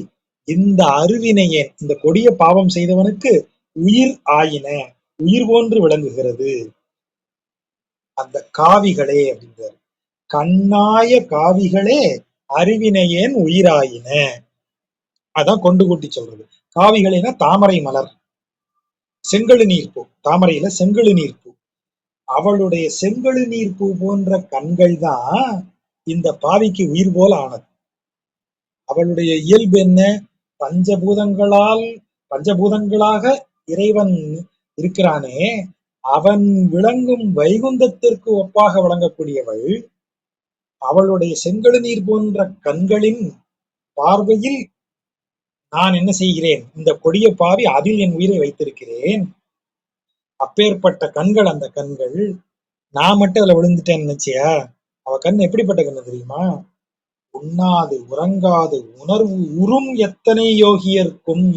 Speaker 1: இந்த அருவினையேன், இந்த கொடிய பாவம் செய்தவனுக்கு உயிர் ஆயின, உயிர் போன்று விளங்குகிறது. அந்த காவிகளே அப்படிங்கிறார், கண்ணாய காவிகளே அருவினையேன் உயிராயின. அதான் கொண்டு கூட்டி சொல்றது. காவிகளேனா தாமரை மலர், செங்கழு நீர்ப்பூ. தாமரையில செங்கழு நீர்ப்பூ. அவளுடைய செங்கழு நீர்ப்பூ போன்ற கண்கள் தான் இந்த பாவிக்கு உயிர் போல ஆனது. அவளுடைய இயல்பு என்ன? பஞ்சபூதங்களாக இறைவன் இருக்கிறானே, அவன் விளங்கும் வைகுந்தத்திற்கு ஒப்பாக விளங்கக்கூடியவள். அவளுடைய செங்கழு நீர் போன்ற கண்களின் பார்வையில் நான் என்ன செய்கிறேன்? இந்த கொடிய பாவி அதில் என் உயிரை வைத்திருக்கிறேன். அப்பேற்பட்ட கண்கள் அந்த கண்கள். நான் மட்டும் அதுல விழுந்துட்டேன்னு நினைச்சியா? அவ கண் எப்படிப்பட்ட கண்ணு தெரியுமா? உண்ணாது உறங்காது உணர்வு உறும் எத்தனை யோகியர்க்கும்.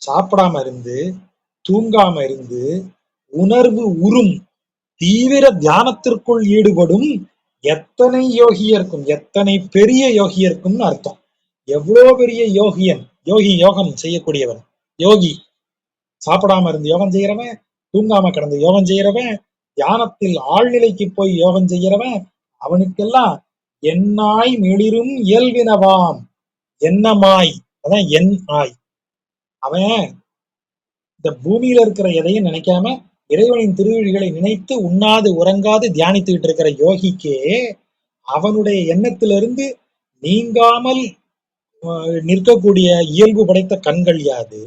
Speaker 1: சாப்பிடாம இருந்து தூங்காம இருந்து உணர்வு உறும் தீவிர தியானத்திற்குள் ஈடுபடும் எத்தனை யோகியர்க்கும், எத்தனை பெரிய யோகியர்க்கும்னு அர்த்தம். எவ்வளவு பெரிய யோகியன், யோகம் செய்யக்கூடியவன் யோகி. சாப்பிடாம இருந்து யோகம் செய்யறவன், தூங்காம கிடந்து யோகம் செய்யறவன், தியானத்தில் ஆழ்நிலைக்கு போய் யோகம் செய்யறவன், அவனுக்கெல்லாம் எண்ணாய் மிளிரும் இயல்பினவாம். எண்ணமாய், அதான் என் ஆய். அவன் இந்த பூமியில இருக்கிற எதையும் நினைக்காம இறைவனின் திருவழிகளை நினைத்து உண்ணாது உறங்காது தியானித்துக்கிட்டு இருக்கிற யோகிக்கே அவனுடைய எண்ணத்திலிருந்து நீங்காமல் நிற்கக்கூடிய இயல்பு படைத்த கண்கள் யாது?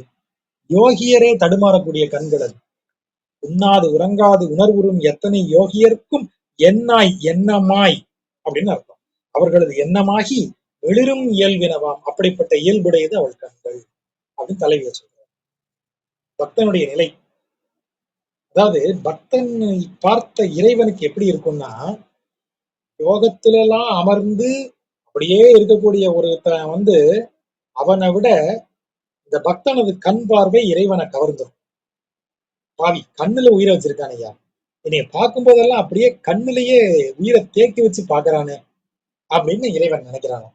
Speaker 1: யோகியரே தடுமாறக்கூடிய கண்கள் அது. உண்ணாது உறங்காது உணர்வுறும் எத்தனை யோகியருக்கும் எண்ணாய் எண்ணமாய் அப்படின்னு அர்த்தம். அவர்களது எண்ணமாகி வெளிரும் இயல்பினவாம். அப்படிப்பட்ட இயல்புடையது அவள் கண்கள் அப்படின்னு தலைவிய சொல்றார். பக்தனுடைய நிலை, அதாவது பக்தன் பார்த்த இறைவனுக்கு எப்படி இருக்கும்னா, யோகத்துல எல்லாம் அமர்ந்து அப்படியே இருக்கக்கூடிய ஒருத்தன் வந்து அவனை விட இந்த பக்தனது கண் பார்வை இறைவனை கவர்ந்துடும். பாவி, கண்ணுல உயிரை வச்சிருக்கான் ஐயா, என்னைய பார்க்கும் போதெல்லாம் அப்படியே கண்ணுலயே உயிரை தேக்கி வச்சு பாக்குறானே அப்படின்னு இறைவன் நினைக்கிறான்.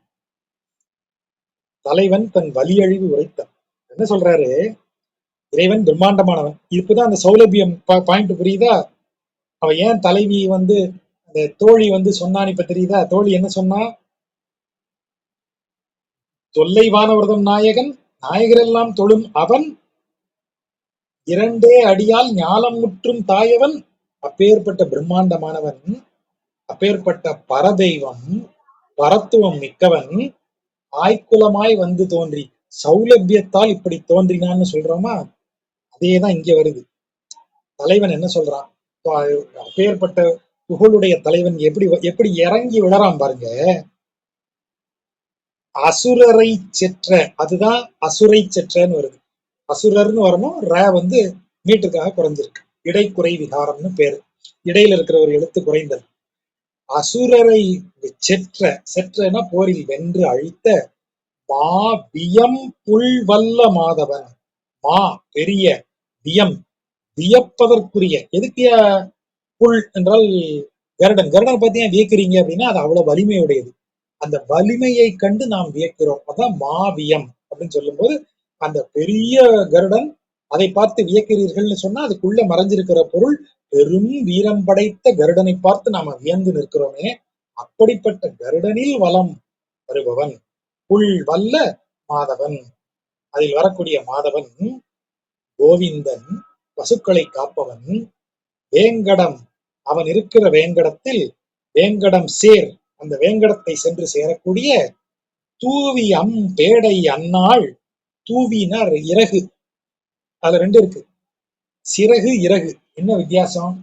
Speaker 1: தலைவன் தன் வலியழிவு உரைத்தான். என்ன சொல்றாரு, இறைவன் பிரம்மாண்டமானவன். இப்பதான் அந்த சௌலபியம் பாயிண்ட் புரியுதா? அவ ஏன் தலைவி வந்து அந்த தோழி வந்து சொன்னான், இப்ப தெரியுதா? தோழி என்ன சொன்னா, தொல்லை வானவர்தம் நாயகன், நாயகரெல்லாம் தொழும் அவன், இரண்டே அடியால் ஞாலம் முற்றும் தாயவன், அப்பேற்பட்ட பிரம்மாண்டமானவன், அப்பேற்பட்ட பரதெய்வம், பரத்துவம் மிக்கவன், ஆய்க்குலமாய் வந்து தோன்றி சௌலபியத்தால் இப்படி தோன்றினான்னு சொல்றோமா, அதேதான் இங்க வருது. தலைவன் என்ன சொல்றான், அப்பேற்பட்ட புகழுடைய தலைவன் எப்படி எப்படி இறங்கி விழறான் பாருங்க. அசுரரை செற்ற, அதுதான் அசுரை செற்றன்னு வருது. அசுரர்னு வரணும், ர வந்து மீட்டுக்காக குறைஞ்சிருக்கு. இடைக்குறை விகாரம்னு பேரு, இடையில இருக்கிற ஒரு எழுத்து குறைந்தது. அசுரரை செற்ற, செற்றனா போரில் வென்று அழித்த மா வியம் புல் வல்ல மாதவன். மா பெரிய, வியம் வியப்பதற்குரிய. எதுக்கு புல் என்றால் கருடன். கருடன் பத்தி ஏன் வியக்கிறீங்க அப்படின்னா, அது அவ்வளவு வலிமையுடையது. அந்த வலிமையை கண்டு நாம் வியக்கிறோம். அதான் மாவியம் அப்படின்னு சொல்லும் போது, அந்த பெரிய கருடன், அதை பார்த்து வியக்கிறீர்கள்னு சொன்னா அதுக்குள்ள மறைஞ்சிருக்கிற பொருள் பெரும் வீரம் படைத்த கருடனை பார்த்து நாம வியந்து நிற்கிறோமே. அப்படிப்பட்ட கருடனில் வலம் வருபவன் புல் வல்ல மாதவன். அதில் வரக்கூடிய மாதவன் கோவிந்தன், பசுக்களை காப்பவன், வேங்கடம், அவன் இருக்கிற வேங்கடத்தில் வேங்கடம் சேர், அந்த வேங்கடத்தை சென்று சேரக்கூடிய தூவி அம் பேடை அன்னாள். தூவினர் இறகு, அது ரெண்டு இருக்கு, சிறகு இறகு. என்ன வித்தியாசம்?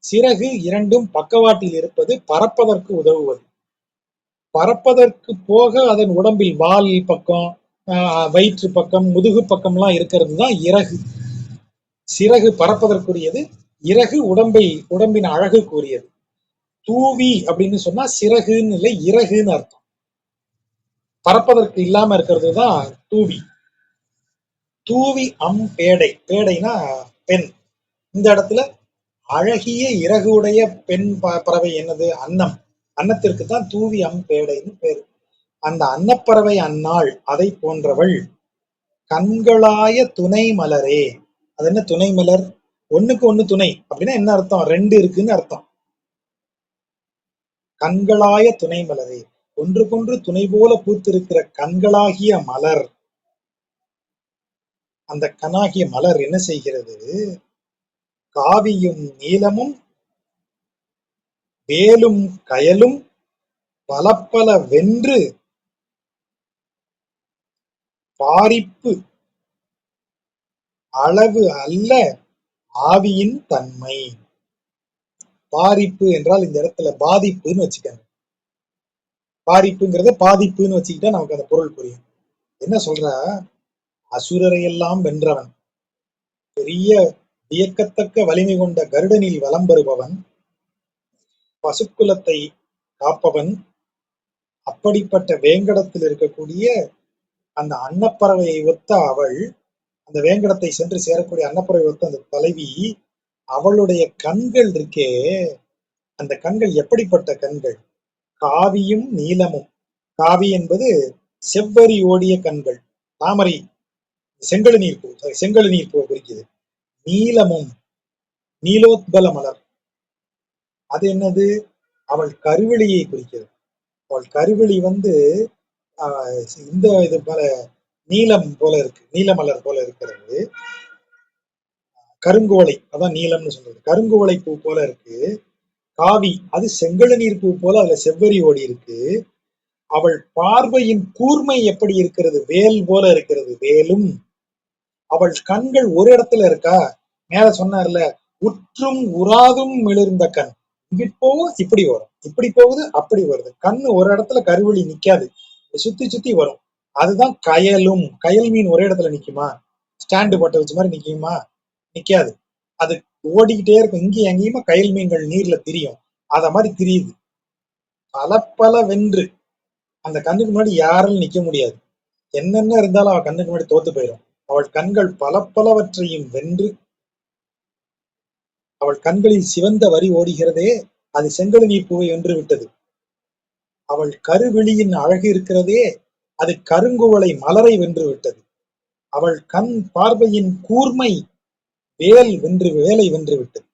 Speaker 1: சிறகு இரண்டும் பக்கவாட்டில் இருப்பது பறப்பதற்கு உதவுவது. பறப்பதற்கு போக அதன் உடம்பில் வால் பக்கம், வயிற்று பக்கம், முதுகு பக்கம்லாம் இருக்கிறது தான் இறகு. சிறகு பறப்பதற்குரியது, இறகு உடம்பின் அழகு கூறியது. தூவி அப்படின்னு சொன்னா சிறகுன்னு இல்லை, இறகுன்னு அர்த்தம். பறப்பதற்கு இல்லாம இருக்கிறது தான் தூவி. தூவி அம் பேடை, பேடைனா பெண். இந்த இடத்துல அழகிய இறகுடைய பெண் பறவை என்னது? அன்னம். அன்னத்திற்கு தான் தூவி அம் பேடைன்னு பேரு. அந்த அன்னப்பறவை அன்னாள், அதை போன்றவள். கண்களாய துணை மலரே. அது என்ன துணை மலர்? ஒண்ணுக்கு ஒண்ணு துணை அப்படின்னா என்ன அர்த்தம்? ரெண்டு இருக்குன்னு அர்த்தம். கண்களாய துணை மலரே, ஒன்றுக்கொன்று துணை போல பூத்திருக்கிற கண்களாகிய மலர். அந்த கண்ணாகிய மலர் என்ன செய்கிறது? காவியும் நீலமும் வேலும் கயலும் பலப்பல வென்று பாரிப்பு அளவு அல்ல ஆவியின் தன்மை. பாரிப்பு என்றால் இந்த இடத்துல பாதிப்புன்னு வச்சுக்கோங்க. பாரிப்புங்கிறத பாதிப்புன்னு வச்சுக்கிட்டா நமக்கு அந்த பொருள் புரியும். என்ன சொல்ற? அசுரரையெல்லாம் வென்றவன், பெரிய வியக்கத்தக்க வலிமை கொண்ட கருடனில் வலம் வருபவன், பசுக்குலத்தை காப்பவன், அப்படிப்பட்ட வேங்கடத்தில் இருக்கக்கூடிய அந்த அன்னப்பறவையை ஒத்த அவள், அந்த வேங்கடத்தை சென்று சேரக்கூடிய அன்னப்பறவை ஒத்த அந்த தலைவி, அவளுடைய கண்கள் இருக்கே, அந்த கண்கள் எப்படிப்பட்ட கண்கள்? காவியும் நீலமும். காவி என்பது செவ்வரி ஓடிய கண்கள், தாமரை செங்கழு நீர் பூ குறிக்குது. நீலமும், நீலோத்பல மலர், அது என்னது? அவள் கருவெளியை குறிக்கிறது. அவள் கருவெளி இந்த இது போல நீலம் போல இருக்கு, நீல மலர் போல இருக்கிறது. கருங்குவளை, அதான் நீலம்னு சொல்றது, கருங்குவளை பூ போல இருக்கு. காவி, அது செங்கழுநீர் பூ போல அதுல செவ்வரி ஓடி இருக்கு. அவள் பார்வையின் கூர்மை எப்படி இருக்கிறது? வேல் போல இருக்கிறது, வேலும். அவள் கண்கள் ஒரு இடத்துல இருக்கா? மேல சொன்னார்ல, உற்றும் உறாதும் மிளிர்ந்த கண். இங்கிட்டு போகும், இப்படி வரும், இப்படி போகுது, அப்படி வருது. கண்ணு ஒரு இடத்துல கருவெளி நிக்காது, சுத்தி சுத்தி வரும். அதுதான் கயலும். கயல் மீன் ஒரே இடத்துல நிக்குமா? ஸ்டாண்டு போட்ட வச்ச மாதிரி நிக்குமா? நிக்காது. அது ஓடிக்கிட்டே இருக்கும். இங்கேயும் எங்கேயுமா கயல் மீன்கள் நீர்ல திரியும். அத மாதிரி திரியுது. பல பல வென்று அந்த கண்ணுக்கு முன்னாடி யாரும் நிக்க முடியாது. என்னென்ன இருந்தாலும் அவள் கண்ணுக்கு முன்னாடி தோத்து போயிடும். அவள் கண்கள் பல பலவற்றையும் வென்று, அவள் கண்களில் சிவந்த வரி ஓடுகிறதே, அது செங்கழுநீர் பூவை வென்று விட்டது. அவள் கருவிழியின் அழகு இருக்கிறதே, அது கருங்குவளை மலரை வென்று விட்டது. அவள் கண் பார்வையின் கூர்மை வேலை வென்று விட்டது.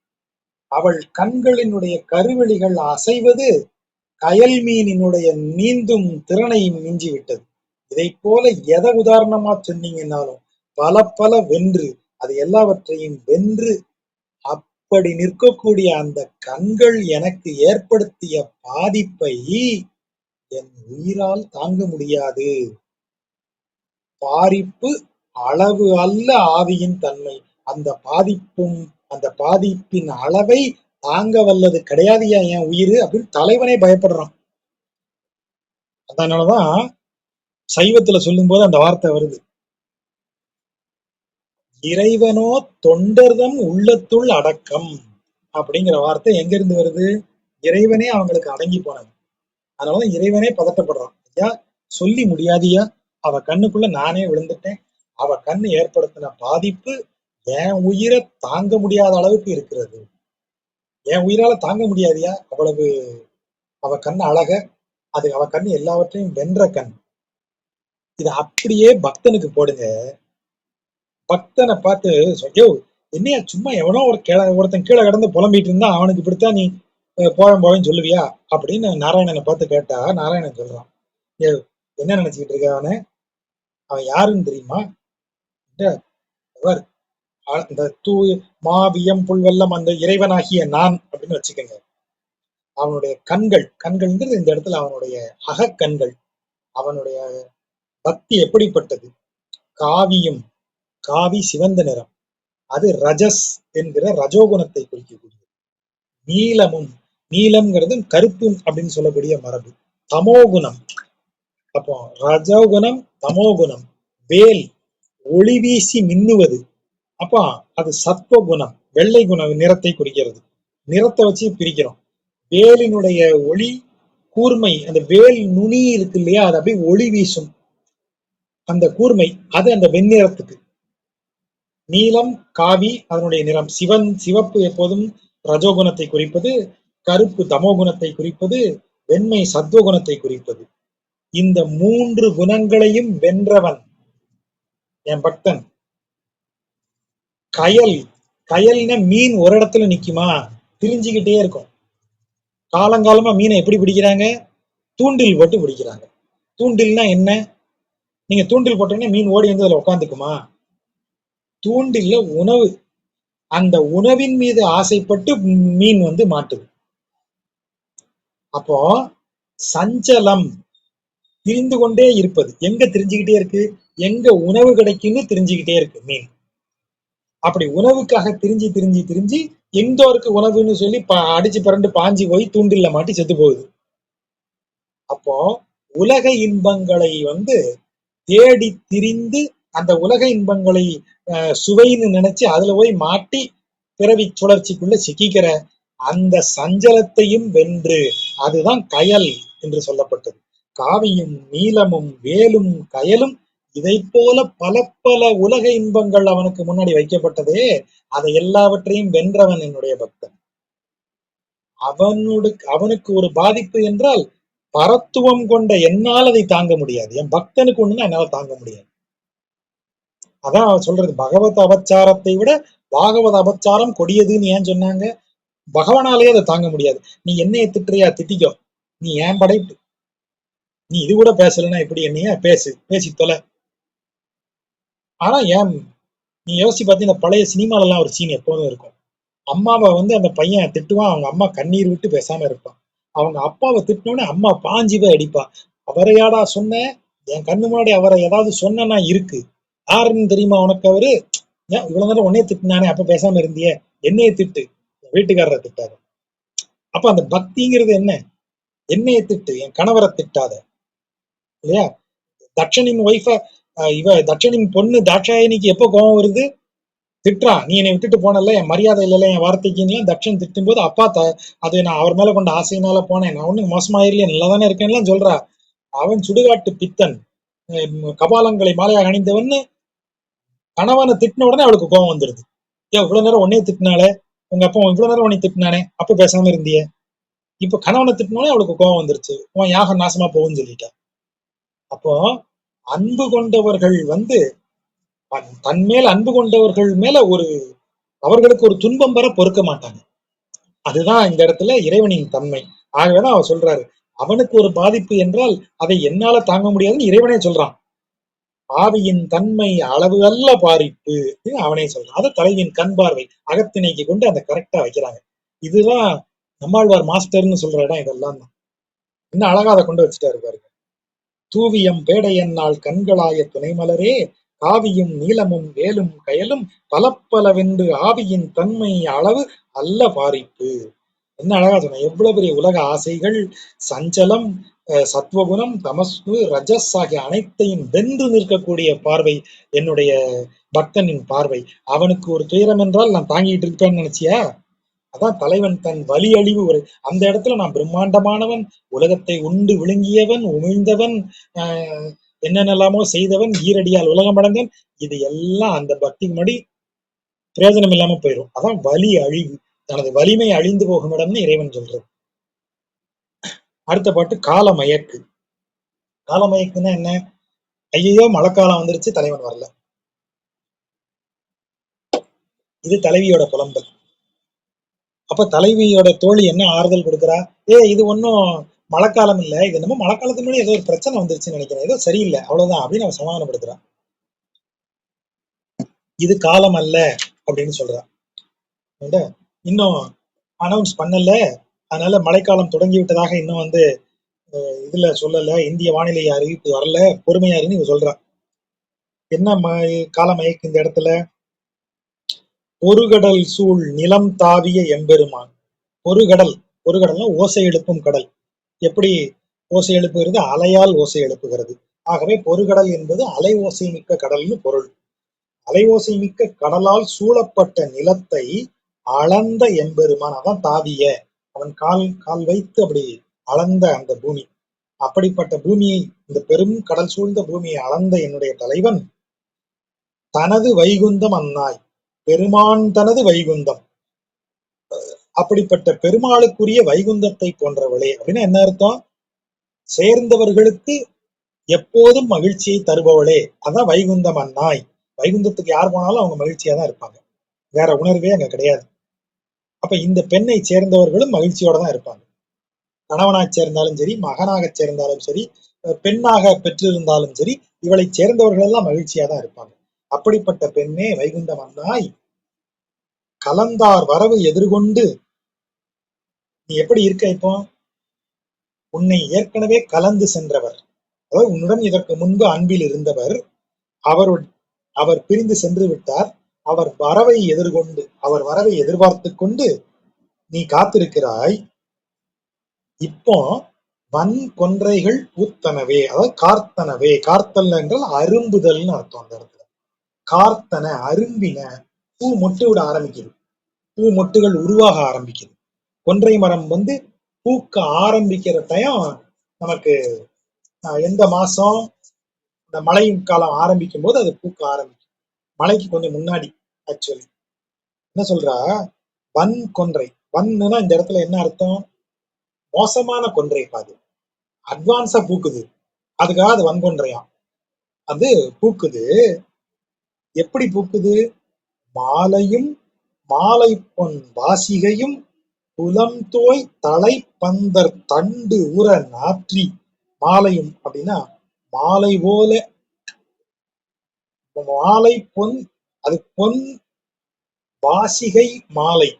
Speaker 1: அவள் கண்களினுடைய கருவிழிகள் அசைவது கயல் மீனினுடைய நீந்தும் திறனை மிஞ்சி விட்டது. இதை போல எதை உதாரணமா சொன்னீங்கன்னாலும் பல பல வென்று, அது எல்லாவற்றையும் வென்று அப்படி நிற்கக்கூடிய அந்த கண்கள் எனக்கு ஏற்படுத்திய பாதிப்பை என் உயிரால் தாங்க முடியாது. பாரிப்பு அளவு அல்ல ஆவியின் தன்மை. அந்த பாதிப்பின் அளவை தாங்க வல்லது கிடையாதுயா என் உயிர் அப்படின்னு தலைவனே பயப்படுறான். அதனாலதான் சைவத்துல சொல்லும் போது அந்த வார்த்தை வருது, இறைவனோ தொண்டர்தம் உள்ளத்துள் அடக்கம் அப்படிங்கிற வார்த்தை எங்க இருந்து வருது? இறைவனே அவங்களுக்கு அடங்கி போனது. அதனாலதான் இறைவனே பதட்டப்படுறான். ஐயா சொல்லி முடியாதியா, அவ கண்ணுக்குள்ள நானே விழுந்துட்டேன். அவ கண்ணு ஏற்படுத்தின பாதிப்பு என் உயிரை தாங்க முடியாத அளவுக்கு இருக்கிறது. என் உயிரால தாங்க முடியாதியா, அவ்வளவு அவ கண் அழக, அது அவ கண் எல்லாவற்றையும் வென்ற கண். இதை அப்படியே பக்தனுக்கு போடுங்க. பக்தனை பார்த்து ஐயோ என்னையா சும்மா எவனோ ஒருத்தன் கீழே கிடந்து புலம்பிட்டு இருந்தா அவனுக்கு இப்படித்தான் நீ போவேன்னு சொல்லுவியா அப்படின்னு நாராயணனை பார்த்து கேட்டா, நாராயணன் சொல்றான், ஏ என்ன நினைச்சுக்கிட்டு இருக்க அவன் யாருன்னு தெரியுமா? இந்த தூய் மாவியம் புல்வெல்லம் அந்த இறைவனாகிய நான் அப்படின்னு வச்சுக்கோங்க. அவனுடைய கண்கள்ங்கிறது இந்த இடத்துல அவனுடைய அகக்கண்கள். அவனுடைய பக்தி எப்படிப்பட்டது? காவி சிவந்த நிறம், அது ரஜஸ் என்கிற ரஜோகுணத்தை குறிக்கக்கூடியது. நீலம்ங்கிறது கருப்பு அப்படின்னு சொல்லக்கூடிய மரபு. தமோகுணம், அப்போ ரஜோகுணம் தமோகுணம். வேல் ஒளி வீசி மின்னுவது, அப்போ அது சத்வகுணம், வெள்ளை குண நிறத்தை குறிக்கிறது. நிறத்தை வச்சு பிரிக்கிறோம். வேலினுடைய ஒளி கூர்மை, அந்த வேல் நுனி இருக்கு இல்லையா, அது அப்படியே ஒளி வீசும். அந்த கூர்மை அது அந்த வெண்ணிறத்துக்கு. நீலம் காவி அதனுடைய நிறம். சிவப்பு எப்போதும் ரஜோகுணத்தை குறிப்பது, கருப்பு தமோகுணத்தை குறிப்பது, வெண்மை சத்வகுணத்தை குறிப்பது. இந்த 3 குணங்களையும் வென்றவன் என் பக்தன். கயல்னா மீன் ஒரு இடத்துல நிக்குமா? திரிஞ்சுக்கிட்டே இருக்கும். காலங்காலமா மீனை எப்படி பிடிக்கிறாங்க? தூண்டில் போட்டு பிடிக்கிறாங்க. தூண்டில்னா என்ன? நீங்க தூண்டில் போட்டோன்னே மீன் ஓடி வந்து அதுல உட்காந்துக்குமா? தூண்டில்ல உணவு, அந்த உணவின் மீது ஆசைப்பட்டு மீன் மாட்டுது. அப்போ சஞ்சலம், திரிந்து கொண்டே இருப்பது. எங்க திரிஞ்சுக்கிட்டே இருக்கு? எங்க உணவு கிடைக்குன்னு திரிஞ்சுக்கிட்டே இருக்கு மீன். அப்படி உணவுக்காக திரிஞ்சு எங்க இருக்கு உணவுன்னு சொல்லி அடிச்சு பரண்டு பாஞ்சி போய் தூண்டில்ல மாட்டி செத்து போகுது. அப்போ உலக இன்பங்களை தேடி திரிந்து அந்த உலக இன்பங்களை சுவைன்னு நினைச்சு அதுல போய் மாட்டி பிறவி சுழற்சிக்குள்ள சிக்கிக்கிற அந்த சஞ்சலத்தையும் வென்று, அதுதான் கயல் என்று சொல்லப்பட்டது. காவியும் நீலமும் வேலும் கயலும் இதை போல பல பல உலக இன்பங்கள் அவனுக்கு முன்னாடி வைக்கப்பட்டதே, அதை எல்லாவற்றையும் வென்றவன் என்னுடைய பக்தன். அவனுக்கு ஒரு பாதிப்பு என்றால் பரத்துவம் கொண்ட என்னால் அதை தாங்க முடியாது. என் பக்தனுக்கு ஒண்ணுன்னா என்னால தாங்க முடியாது. அதான் சொல்றது, பகவத் அவச்சாரத்தை விட பாகவத அபச்சாரம் கொடியதுன்னு ஏன் சொன்னாங்க? பகவானாலேயே அதை தாங்க முடியாது. நீ என்னைய திட்டுறியா, திட்டிக்கோ, நீ ஏன் படைப்பு, நீ இது கூட பேசலன்னா எப்படி, என்னைய பேசு, பேசி தொலை. ஆனா ஏன் நீ யோசிச்சு பார்த்தீங்கன்னா பழைய சினிமால எல்லாம் ஒரு சீன் எப்போதும் இருக்கும். அம்மாவை வந்து அந்த பையன் திட்டுவான், அவங்க அம்மா கண்ணீர் விட்டு பேசாம இருப்பான். அவங்க அப்பாவை திட்டினோடனே அம்மா பாஞ்சு போய் அடிப்பா. அவரையாடா சொன்ன, என் கண்ணு முன்னாடி அவரை ஏதாவது சொன்னா இருக்கு, யாருன்னு தெரியுமா உனக்கு அவரு, ஏன் இவ்வளவு நேரம் உன்னைய திட்டினானே அப்ப பேசாம இருந்தியே, என்னைய திட்டு, வீட்டுக்காரரை திட்டாத. அப்ப அந்த பக்திங்கிறது என்ன? என்னைய திட்டு, என் கணவரை திட்டாத, இல்லையா? தட்சனின் ஒய்ஃப, இவ தட்சனின் பொண்ணு தாட்சாயணிக்கு எப்போ கோபம் வருது? திட்டுறான், நீ என்னை விட்டுட்டு போனல, என் மரியாதை இல்லைல்ல என் வார்த்தைக்குன்னு தட்சன் திட்டும் போது அப்பா அது நான் அவர் மேல கொண்ட ஆசையினால போனேன், நான் ஒண்ணு மோசமாயிரலையே, நல்லா தானே இருக்கேன்லாம் சொல்றா. அவன் சுடுகாட்டு பித்தன், கபாலங்களை மாலையாக அணிந்தவன், கணவனை திட்டின உடனே அவளுக்கு கோபம் வந்துருது. ஏன் இவ்வளவு நேரம் உன்னைய திட்டினாலே, உங்க அப்பா இவ்வளவு நேரம் உன்னை திட்டினானே அப்ப பேசாம இருந்தியே, இப்ப கணவனை திட்டினோடனே அவளுக்கு கோபம் வந்துருச்சு, உன் யாகம் நாசமா போகும்னு சொல்லிட்டா. அப்போ அன்பு கொண்டவர்கள் வந்து தன்மேல் அன்பு கொண்டவர்கள் மேல அவர்களுக்கு ஒரு துன்பம் வர பொறுக்க மாட்டாங்க. அதுதான் இந்த இடத்துல இறைவனின் தன்மை. ஆகவேதான் அவர் சொல்றாரு, அவனுக்கு ஒரு பாதிப்பு என்றால் அதை என்னால தாங்க முடியாதுன்னு இறைவனே சொல்றான். ஆவியின் தன்மை அளவு அல்ல பாரிப்பு, அவனே சொல்றான். அதை தலைவியின் கண் பார்வை அகத்திணைக்கு கொண்டு அந்த கரெக்டா வைக்கிறாங்க. இதுதான் நம்மாழ்வார் மாஸ்டர்னு சொல்ற இடம் இதெல்லாம் தான். இன்னும் அழகா அதை கொண்டு வச்சுட்டாரு பாருங்க. தூவியம் பேடையன்னால் கண்களாய துணைமலரே, காவியும் நீளமும் வேலும் கயலும் பலப்பலவென்று ஆவியின் தன்மை அளவு அல்ல பாரிப்பு. என்ன அழகா சொன்ன, எவ்வளவு பெரிய உலக ஆசைகள், சஞ்சலம், சத்வகுணம், தமசு, ரஜஸ் ஆகிய அனைத்தையும் வென்று நிற்கக்கூடிய பார்வை என்னுடைய பக்தனின் பார்வை. அவனுக்கு ஒரு துயரம் என்றால் நான் தாங்கிட்டு இருப்பேன்னு நினைச்சியா? அதான் தலைவன் தன் வலி அழிவு உரை. அந்த இடத்துல நான் பிரம்மாண்டமானவன், உலகத்தை உண்டு விழுங்கியவன், உமிழ்ந்தவன், என்னென்னலாமோ செய்தவன், ஈரடியால் உலகம் அடைந்தவன், இது எல்லாம் அந்த பக்திக்கு முன்னாடி பிரயோஜனம் இல்லாம போயிடும். அதான் வலி அழிவு, தனது வலிமை அழிந்து போகும் இடம்னு இறைவன் சொல்றது. அடுத்த பாட்டு காலமயக்கு. காலமயக்குன்னா என்ன? ஐயோ மழைக்காலம் வந்துருச்சு, தலைவன் வரல, இது தலைவியோட புலம்பல். அப்ப தலைவியோட தோழி என்ன ஆறுதல் கொடுக்குறா? இது ஒன்னும் மழைக்காலம் இல்ல, இது என்னமோ மழைக்காலத்துக்கு முன்னாடி ஏதோ ஒரு பிரச்சனை வந்துருச்சுன்னு நினைக்கிறேன், ஏதோ சரியில்லை அவ்வளவுதான் அப்படின்னு அவன் சமாதானப்படுத்துறான். இது காலம் அல்ல அப்படின்னு சொல்றான். இன்னும் அனௌன்ஸ் பண்ணல, அதனால மழைக்காலம் தொடங்கி விட்டதாக இன்னும் வந்து இதுல சொல்லல, இந்திய வானிலை அறிவிப்பு வரல, பொறுமையாருன்னு இவ சொல்றான். என்ன காலமயக்கு இந்த இடத்துல? பொறுகடல் சூழ் நிலம் தாவிய எம்பெருமான். பொறுகடல், பொறுகடல்னா ஓசை எழுப்பும் கடல். எப்படி ஓசை எழுப்புகிறது? அலையால் ஓசை எழுப்புகிறது. ஆகவே பொறுகடல் என்பது அலை ஓசை மிக்க கடல்னு பொருள். அலை ஓசை மிக்க கடலால் சூழப்பட்ட நிலத்தை அளந்த எம்பெருமான், அதான் தாவிய, அவன் கால் வைத்து அப்படி அளந்த அந்த பூமி. அப்படிப்பட்ட பூமியை, இந்த பெரும் கடல் சூழ்ந்த பூமியை அளந்த என்னுடைய தலைவன் தனது வைகுந்தம் அன்னாய், பெருமான் தனது வைகுந்தம், அப்படிப்பட்ட பெருமாளுக்குரிய வைகுந்தத்தை போன்றவளே. அப்படின்னா என்ன அர்த்தம்? சேர்ந்தவர்களுக்கு எப்போதும் மகிழ்ச்சியை தருபவளே, அதான் வைகுந்தம் அன்னாய். வைகுந்தத்துக்கு யார் போனாலும் அவங்க மகிழ்ச்சியா தான் இருப்பாங்க, வேற உணர்வே அங்க கிடையாது. அப்ப இந்த பெண்ணை சேர்ந்தவர்களும் மகிழ்ச்சியோட தான் இருப்பாங்க. கணவனாக சேர்ந்தாலும் சரி, மகனாக சேர்ந்தாலும் சரி, பெண்ணாக பெற்றிருந்தாலும் சரி, இவளை சேர்ந்தவர்கள் எல்லாம் மகிழ்ச்சியா தான் இருப்பாங்க. அப்படிப்பட்ட பெண்ணே வைகுந்தம் அன்னாய், கலந்தார் வரவு எதிர்கொண்டு, நீ எப்படி இருக்க இப்போ? உன்னை ஏற்கனவே கலந்து சென்றவர், அதாவது உன்னுடன் இதற்கு முன்பு அன்பில் இருந்தவர், அவர் பிரிந்து சென்று விட்டார். அவர் வரவை எதிர்கொண்டு, அவர் வரவை எதிர்பார்த்து கொண்டு நீ காத்திருக்கிறாய். இப்போ வன் கொன்றைகள் பூத்தனவே, அதாவது கார்த்தனவே, கார்த்தல் என்றால் அரும்புதல்னு அர்த்தம். அந்த இடத்துல கார்த்தன, அரும்பின, பூ மொட்டு விட ஆரம்பிக்குது, பூ மொட்டுகள் உருவாக ஆரம்பிக்குது. கொன்றை மரம் வந்து பூக்க ஆரம்பிக்கிற டயம் நமக்கு எந்த மாசம்? இந்த மழை காலம் ஆரம்பிக்கும் போது அது பூக்க ஆரம்பிக்கும். மழைக்கு கொஞ்சம் முன்னாடி. ஆக்சுவலி என்ன சொல்றா? வன் கொன்றை, வன்னுனா இந்த இடத்துல என்ன அர்த்தம்? மோசமான கொன்றை, பாது அட்வான்ஸா பூக்குது, அதுக்காக அது வன்கொன்றையாம். அது பூக்குது. எப்படி பூக்குது? மாலையும் மாலை பொன் வாசிகையும் புலம்தோய் தலைப்பந்தர் தண்டு உற நாற்றி. மாலையும் அப்படின்னா மாலை போல, மாலை பொன், அது பொன் வாசிகை மாலை.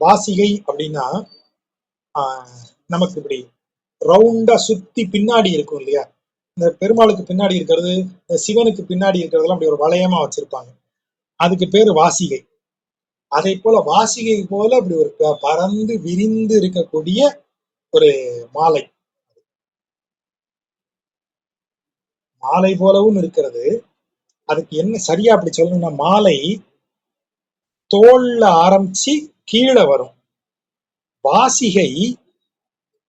Speaker 1: வாசிகை அப்படின்னா நமக்கு இப்படி ரவுண்டா சுத்தி பின்னாடி இருக்கும் இல்லையா, இந்த பெருமாளுக்கு பின்னாடி இருக்கிறது, இந்த சிவனுக்கு பின்னாடி இருக்கிறதெல்லாம் அப்படி ஒரு வளையமா வச்சிருப்பாங்க, அதுக்கு பேரு வாசிகை. அதை போல வாசிகை போல அப்படி ஒரு பறந்து விரிந்து இருக்கக்கூடிய ஒரு மாலை. மாலை போலவும் இருக்கிறது. அதுக்கு என்ன சரியா அப்படி சொல்லணும்னா, மாலை தோல்ல ஆரம்பிச்சு கீழே வரும், வாசிகை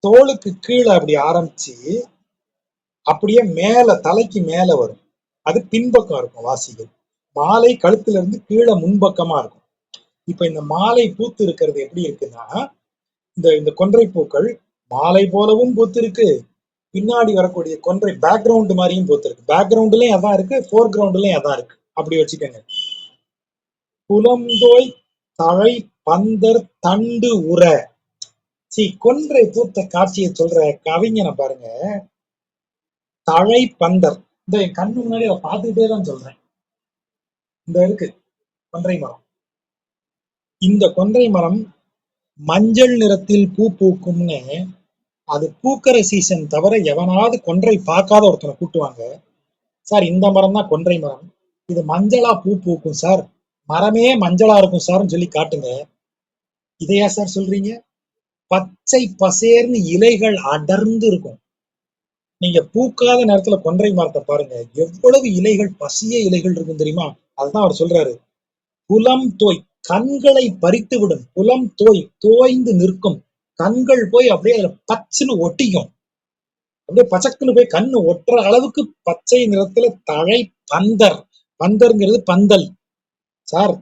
Speaker 1: தோளுக்கு கீழே அப்படி ஆரம்பிச்சு அப்படியே மேல தலைக்கு மேல வரும், அது பின்பக்கம் இருக்கும் வாசிகை. மாலை கழுத்துல இருந்து கீழே முன்பக்கமா இருக்கும். இப்ப இந்த மாலை பூத்து இருக்கிறது எப்படி இருக்குன்னா, இந்த கொன்றை பூக்கள் மாலை போலவும் பூத்து இருக்கு, பின்னாடி வரக்கூடிய கொன்றை பேக்ரவுண்ட் மாதிரியும் பூத்து இருக்கு. பேக்ரவுண்ட்லயும் அதான் இருக்கு, போர் கிரவுண்ட்லயும் அதான் இருக்கு. அப்படி வச்சுக்கோங்க. புலம்தோய் தழை பந்தர் தண்டு உற. கொன்றை பூத்த காட்சியை சொல்ற கவிஞனை பாருங்க. தழை பந்தர், இந்த என் கண்ணு முன்னாடி அதை பார்த்துக்கிட்டே தான் சொல்றேன். இந்த இருக்கு கொன்றை மரம். இந்த கொன்றை மரம் மஞ்சள் நிறத்தில் பூ பூக்கும்னு, அது பூக்கிற சீசன் தவிர எவனாவது கொன்றை பார்க்காத ஒருத்தனை கூட்டுவாங்க. சார் இந்த மரம் தான் கொன்றை மரம், இது மஞ்சளா பூ பூக்கும் சார், மரமே மஞ்சளா இருக்கும் சார்னு சொல்லி காட்டுங்க. இதையா சார் சொல்றீங்க? பச்சை பசேர்னு இலைகள் அடர்ந்து இருக்கும். நீங்க பூக்காத நேரத்துல கொன்றை மரத்தை பாருங்க, எவ்வளவு இலைகள், பசிய இலைகள் இருக்கும் தெரியுமா? அதுதான் அவர் சொல்றாரு, புலம் தோய், கண்களை பறித்து விடும். புலம் தோய், தோய்ந்து நிற்கும், கண்கள் போய் அப்படியே அதுல பச்சுன்னு ஒட்டிக்கும், அப்படியே பச்சக்குன்னு போய் கண்ணு ஒட்டுற அளவுக்கு பச்சை நிறத்துல தழை பந்தர். பந்தர்ங்கிறது பந்தல் சார்.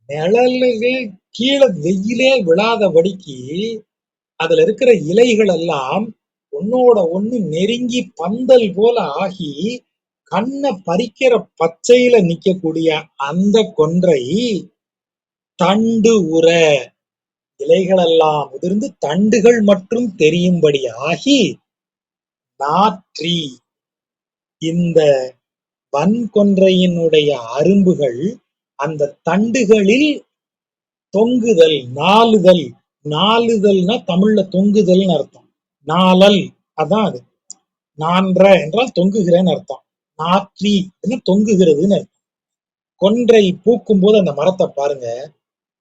Speaker 1: நிழலே கீழே வெயிலே விழாதபடிக்கு அதுல இருக்கிற இலைகள் எல்லாம் ஒன்னோட ஒண்ணு நெருங்கி பந்தல் போல ஆகி கண்ணை பறிக்கிற பச்சையில நிக்கக்கூடிய அந்த கொன்றை தண்டு உற, இலைகள் எல்லாம் உதிர்ந்து தண்டுகள் மட்டும் தெரியும்படி ஆகி நாற்றி. இந்த வன்கொன்றையினுடைய அரும்புகள் அந்த தண்டுகளில் தொங்குதல், நாளுதல். நாளுதல்னா தமிழ்ல தொங்குதல்னு அர்த்தம். நாளல் அதான் அது. நான்ற என்றால் தொங்குகிறேன்னு அர்த்தம். நாற்றி என்ன தொங்குகிறதுன்னு அர்த்தம். கொன்றை பூக்கும் போது அந்த மரத்தை பாருங்க,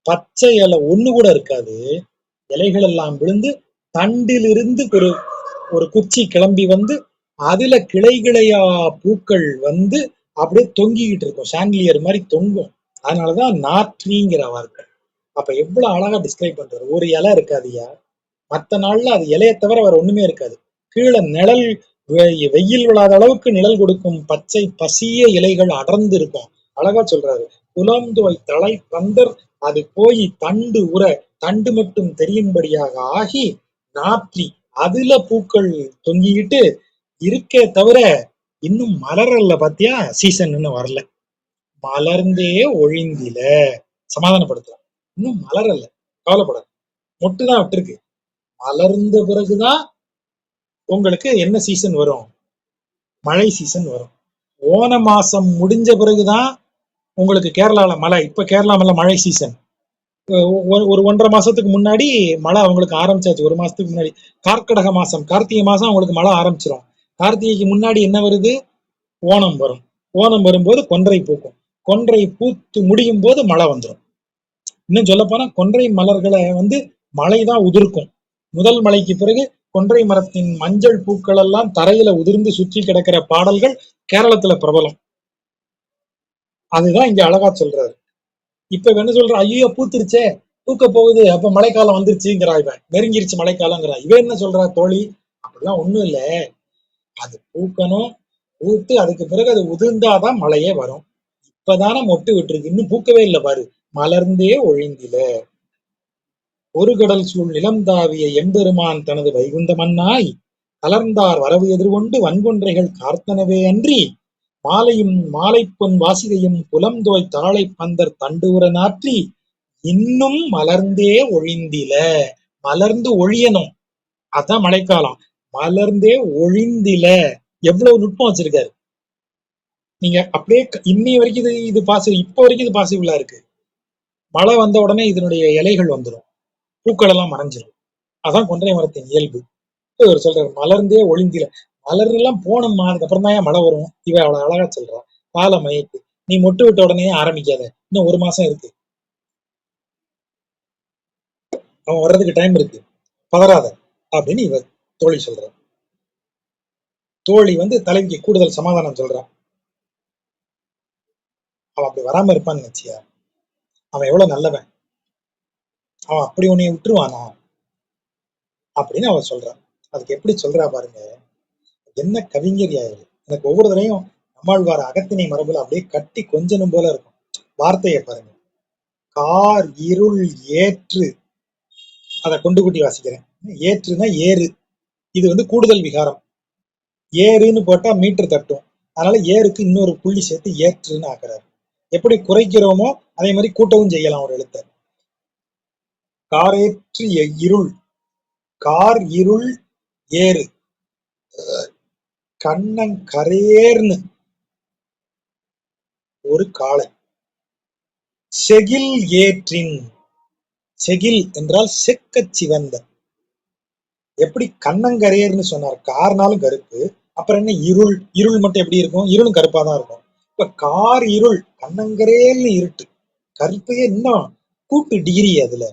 Speaker 1: பச்சை இலை ஒண்ணு கூட இருக்காது, இலைகள் எல்லாம் விழுந்து தண்டிலிருந்து ஒரு குச்சி கிளம்பி வந்து அதுல கிளை கிளையா பூக்கள் வந்து அப்படியே தொங்கிக்கிட்டு இருக்கும், சாண்டிலியர் மாதிரி தொங்கும். அதனாலதான் நாற்றிங்கிற வார்த்தை. அப்ப எவ்வளவு அழகா டிஸ்கிரைப் பண்றாரு. ஒரு இலை இருக்காதுயா, மத்த நாள்ல அது இலையை தவிர வேற ஒண்ணுமே இருக்காது. கீழே நிழல், வெயில் விழாத அளவுக்கு நிழல் கொடுக்கும் பச்சை பசிய இலைகள் அடர்ந்து இருக்கும். அழகா சொல்றாரு, புலம்தோய் தலை பந்தர், அது போய் தண்டு உற, தண்டு மட்டும் தெரியும்படியாக ஆகி நாற்றி, அதுல பூக்கள் தொங்கிக்கிட்டு இருக்கே தவிர இன்னும் மலரல்ல. பாத்தியா, சீசன் இன்னும் வரல, மலர்ந்தே ஒழிந்தில. சமாதானப்படுத்தலாம், இன்னும் மலரல்ல, கவலைப்படாது, மொட்டுதான் விட்டுருக்கு. மலர்ந்த பிறகுதான் உங்களுக்கு என்ன சீசன் வரும்? மழை சீசன் வரும். ஓண மாசம் முடிஞ்ச பிறகுதான் உங்களுக்கு கேரளால மழை. இப்ப கேரளால மழை சீசன். ஒரு 1.5 மாசத்துக்கு முன்னாடி மழை அவங்களுக்கு ஆரம்பிச்சாச்சு. 1 மாசத்துக்கு முன்னாடி கார்க்கடக மாசம், கார்த்திகை மாசம் அவங்களுக்கு மழை ஆரம்பிச்சிடும். கார்த்திகைக்கு முன்னாடி என்ன வருது? ஓணம் வரும். ஓணம் வரும்போது கொன்றை பூக்கும். கொன்றை பூத்து முடியும் போது மழை வந்துடும். இன்னும் சொல்ல போனா கொன்றை மலர்களை வந்து மழைதான் உதிர்க்கும். முதல் மழைக்கு பிறகு கொன்றை மரத்தின் மஞ்சள் பூக்கள் எல்லாம் தரையில உதிர்ந்து சுற்றி கிடக்கிற பாடல்கள் கேரளத்துல பிரபலம். அதுதான் இங்க அழகா சொல்றாரு. இப்ப என்ன சொல்ற, ஐயோ பூத்துருச்சே, பூக்க போகுது, அப்ப மழைக்காலம் வந்துருச்சுங்கிறா, இவன் நெருங்கிருச்சு மழைக்காலங்கிறா. இவன் என்ன சொல்றா, தோழி அப்படிலாம் ஒண்ணும் இல்ல, அது பூக்கணும், பூத்து அதுக்கு பிறகு அது உதிர்ந்தாதான் மழையே வரும். இப்பதானே மொட்டு விட்டுருக்கு, இன்னும் பூக்கவே இல்லை பாரு, மலர்ந்தே ஒழிந்தில. ஒரு கடல் சூழ் நிலம் தாவிய எம்பெருமான் தனது வைகுந்த மன்னாய் கலர்ந்தார் வரவு எதிர்கொண்டு வன்கொன்றைகள் கார்த்தனவே அன்றி மாலையும் மாலைப்பொன் வாசிகையும் புலம்தோய் தாழை பந்தர் தண்டுவுற நாற்றி இன்னும் மலர்ந்தே ஒழிந்தில. மலர்ந்து ஒழியணும், அதான் மழைக்காலம். மலர்ந்தே ஒழிந்தில. எவ்வளவு நுட்பம் வச்சிருக்காரு நீங்க. அப்படியே இன்னைய வரைக்கும் இது பாசிபிள், இப்ப வரைக்கும் இது பாசிபிளா இருக்கு. மழை வந்த உடனே இதனுடைய இலைகள் வந்துடும், பூக்கள் எல்லாம் மறைஞ்சிடும். அதான் கொன்றை மரத்தின் இயல்பு. இவர் சொல்றாரு மலர்ந்தே ஒழிந்தில. மலர் எல்லாம் போனோம்மா, அதுக்கப்புறம் தான் மழை வரும். இவ அவ்வளவு அழகா சொல்றான். கால மயக்கு, நீ மொட்டு விட்ட உடனே ஆரம்பிக்காத, இன்னும் 1 மாசம் இருக்கு, அவன் வர்றதுக்கு டைம் இருக்கு, பதறாத அப்படின்னு இவர் தோழி சொல்றான். தோழி தலைவிக்கு கூடுதல் சமாதானம் சொல்றான். அவன் அப்படி வராம இருப்பான்னு நினைச்சியா? அவன் எவ்வளவு நல்லவன், அவன் அப்படி உன்னைய விட்டுருவானா அப்படின்னு அவன் சொல்றான். அதுக்கு எப்படி சொல்றா பாருங்க, என்ன கவிஞர் யாரு. எனக்கு ஒவ்வொரு தடையும் நம்மாழ்வார் அகத்திணை மரபுல அப்படியே கட்டி கொஞ்சனும் போல இருக்கும். வார்த்தையை பாருங்க, கார் இருள் ஏற்று, அதை கொண்டு கூட்டி வாசிக்கிறேன். ஏற்றுனா ஏறு, இது கூடுதல் விகாரம். ஏறுன்னு போட்டா மீட்டர் தட்டும், அதனால ஏருக்கு இன்னொரு புள்ளி சேர்த்து ஏற்றுன்னு ஆக்குறாரு. எப்படி குறைக்கிறோமோ அதே மாதிரி கூட்டவும் செய்யலாம் ஒரு எழுத்த. காரேற்று இருள், கார் இருள் ஏறு, கண்ணங்கரேர்னு ஒரு காளை, செகில் ஏற்றின். செகில் என்றால் செக்க சிவந்த. எப்படி கண்ணங்கரேர்னு சொன்னார், கார்னாலும் கருப்பு, அப்புறம் என்ன இருள், இருள் மட்டும் எப்படி இருக்கும், இருளும் கருப்பா தான் இருக்கும். இப்ப கார் இருள், கண்ணங்கரேல்னு இருட்டு, கருப்பையே இன்னும் கூட்டு டிகிரி, அதுல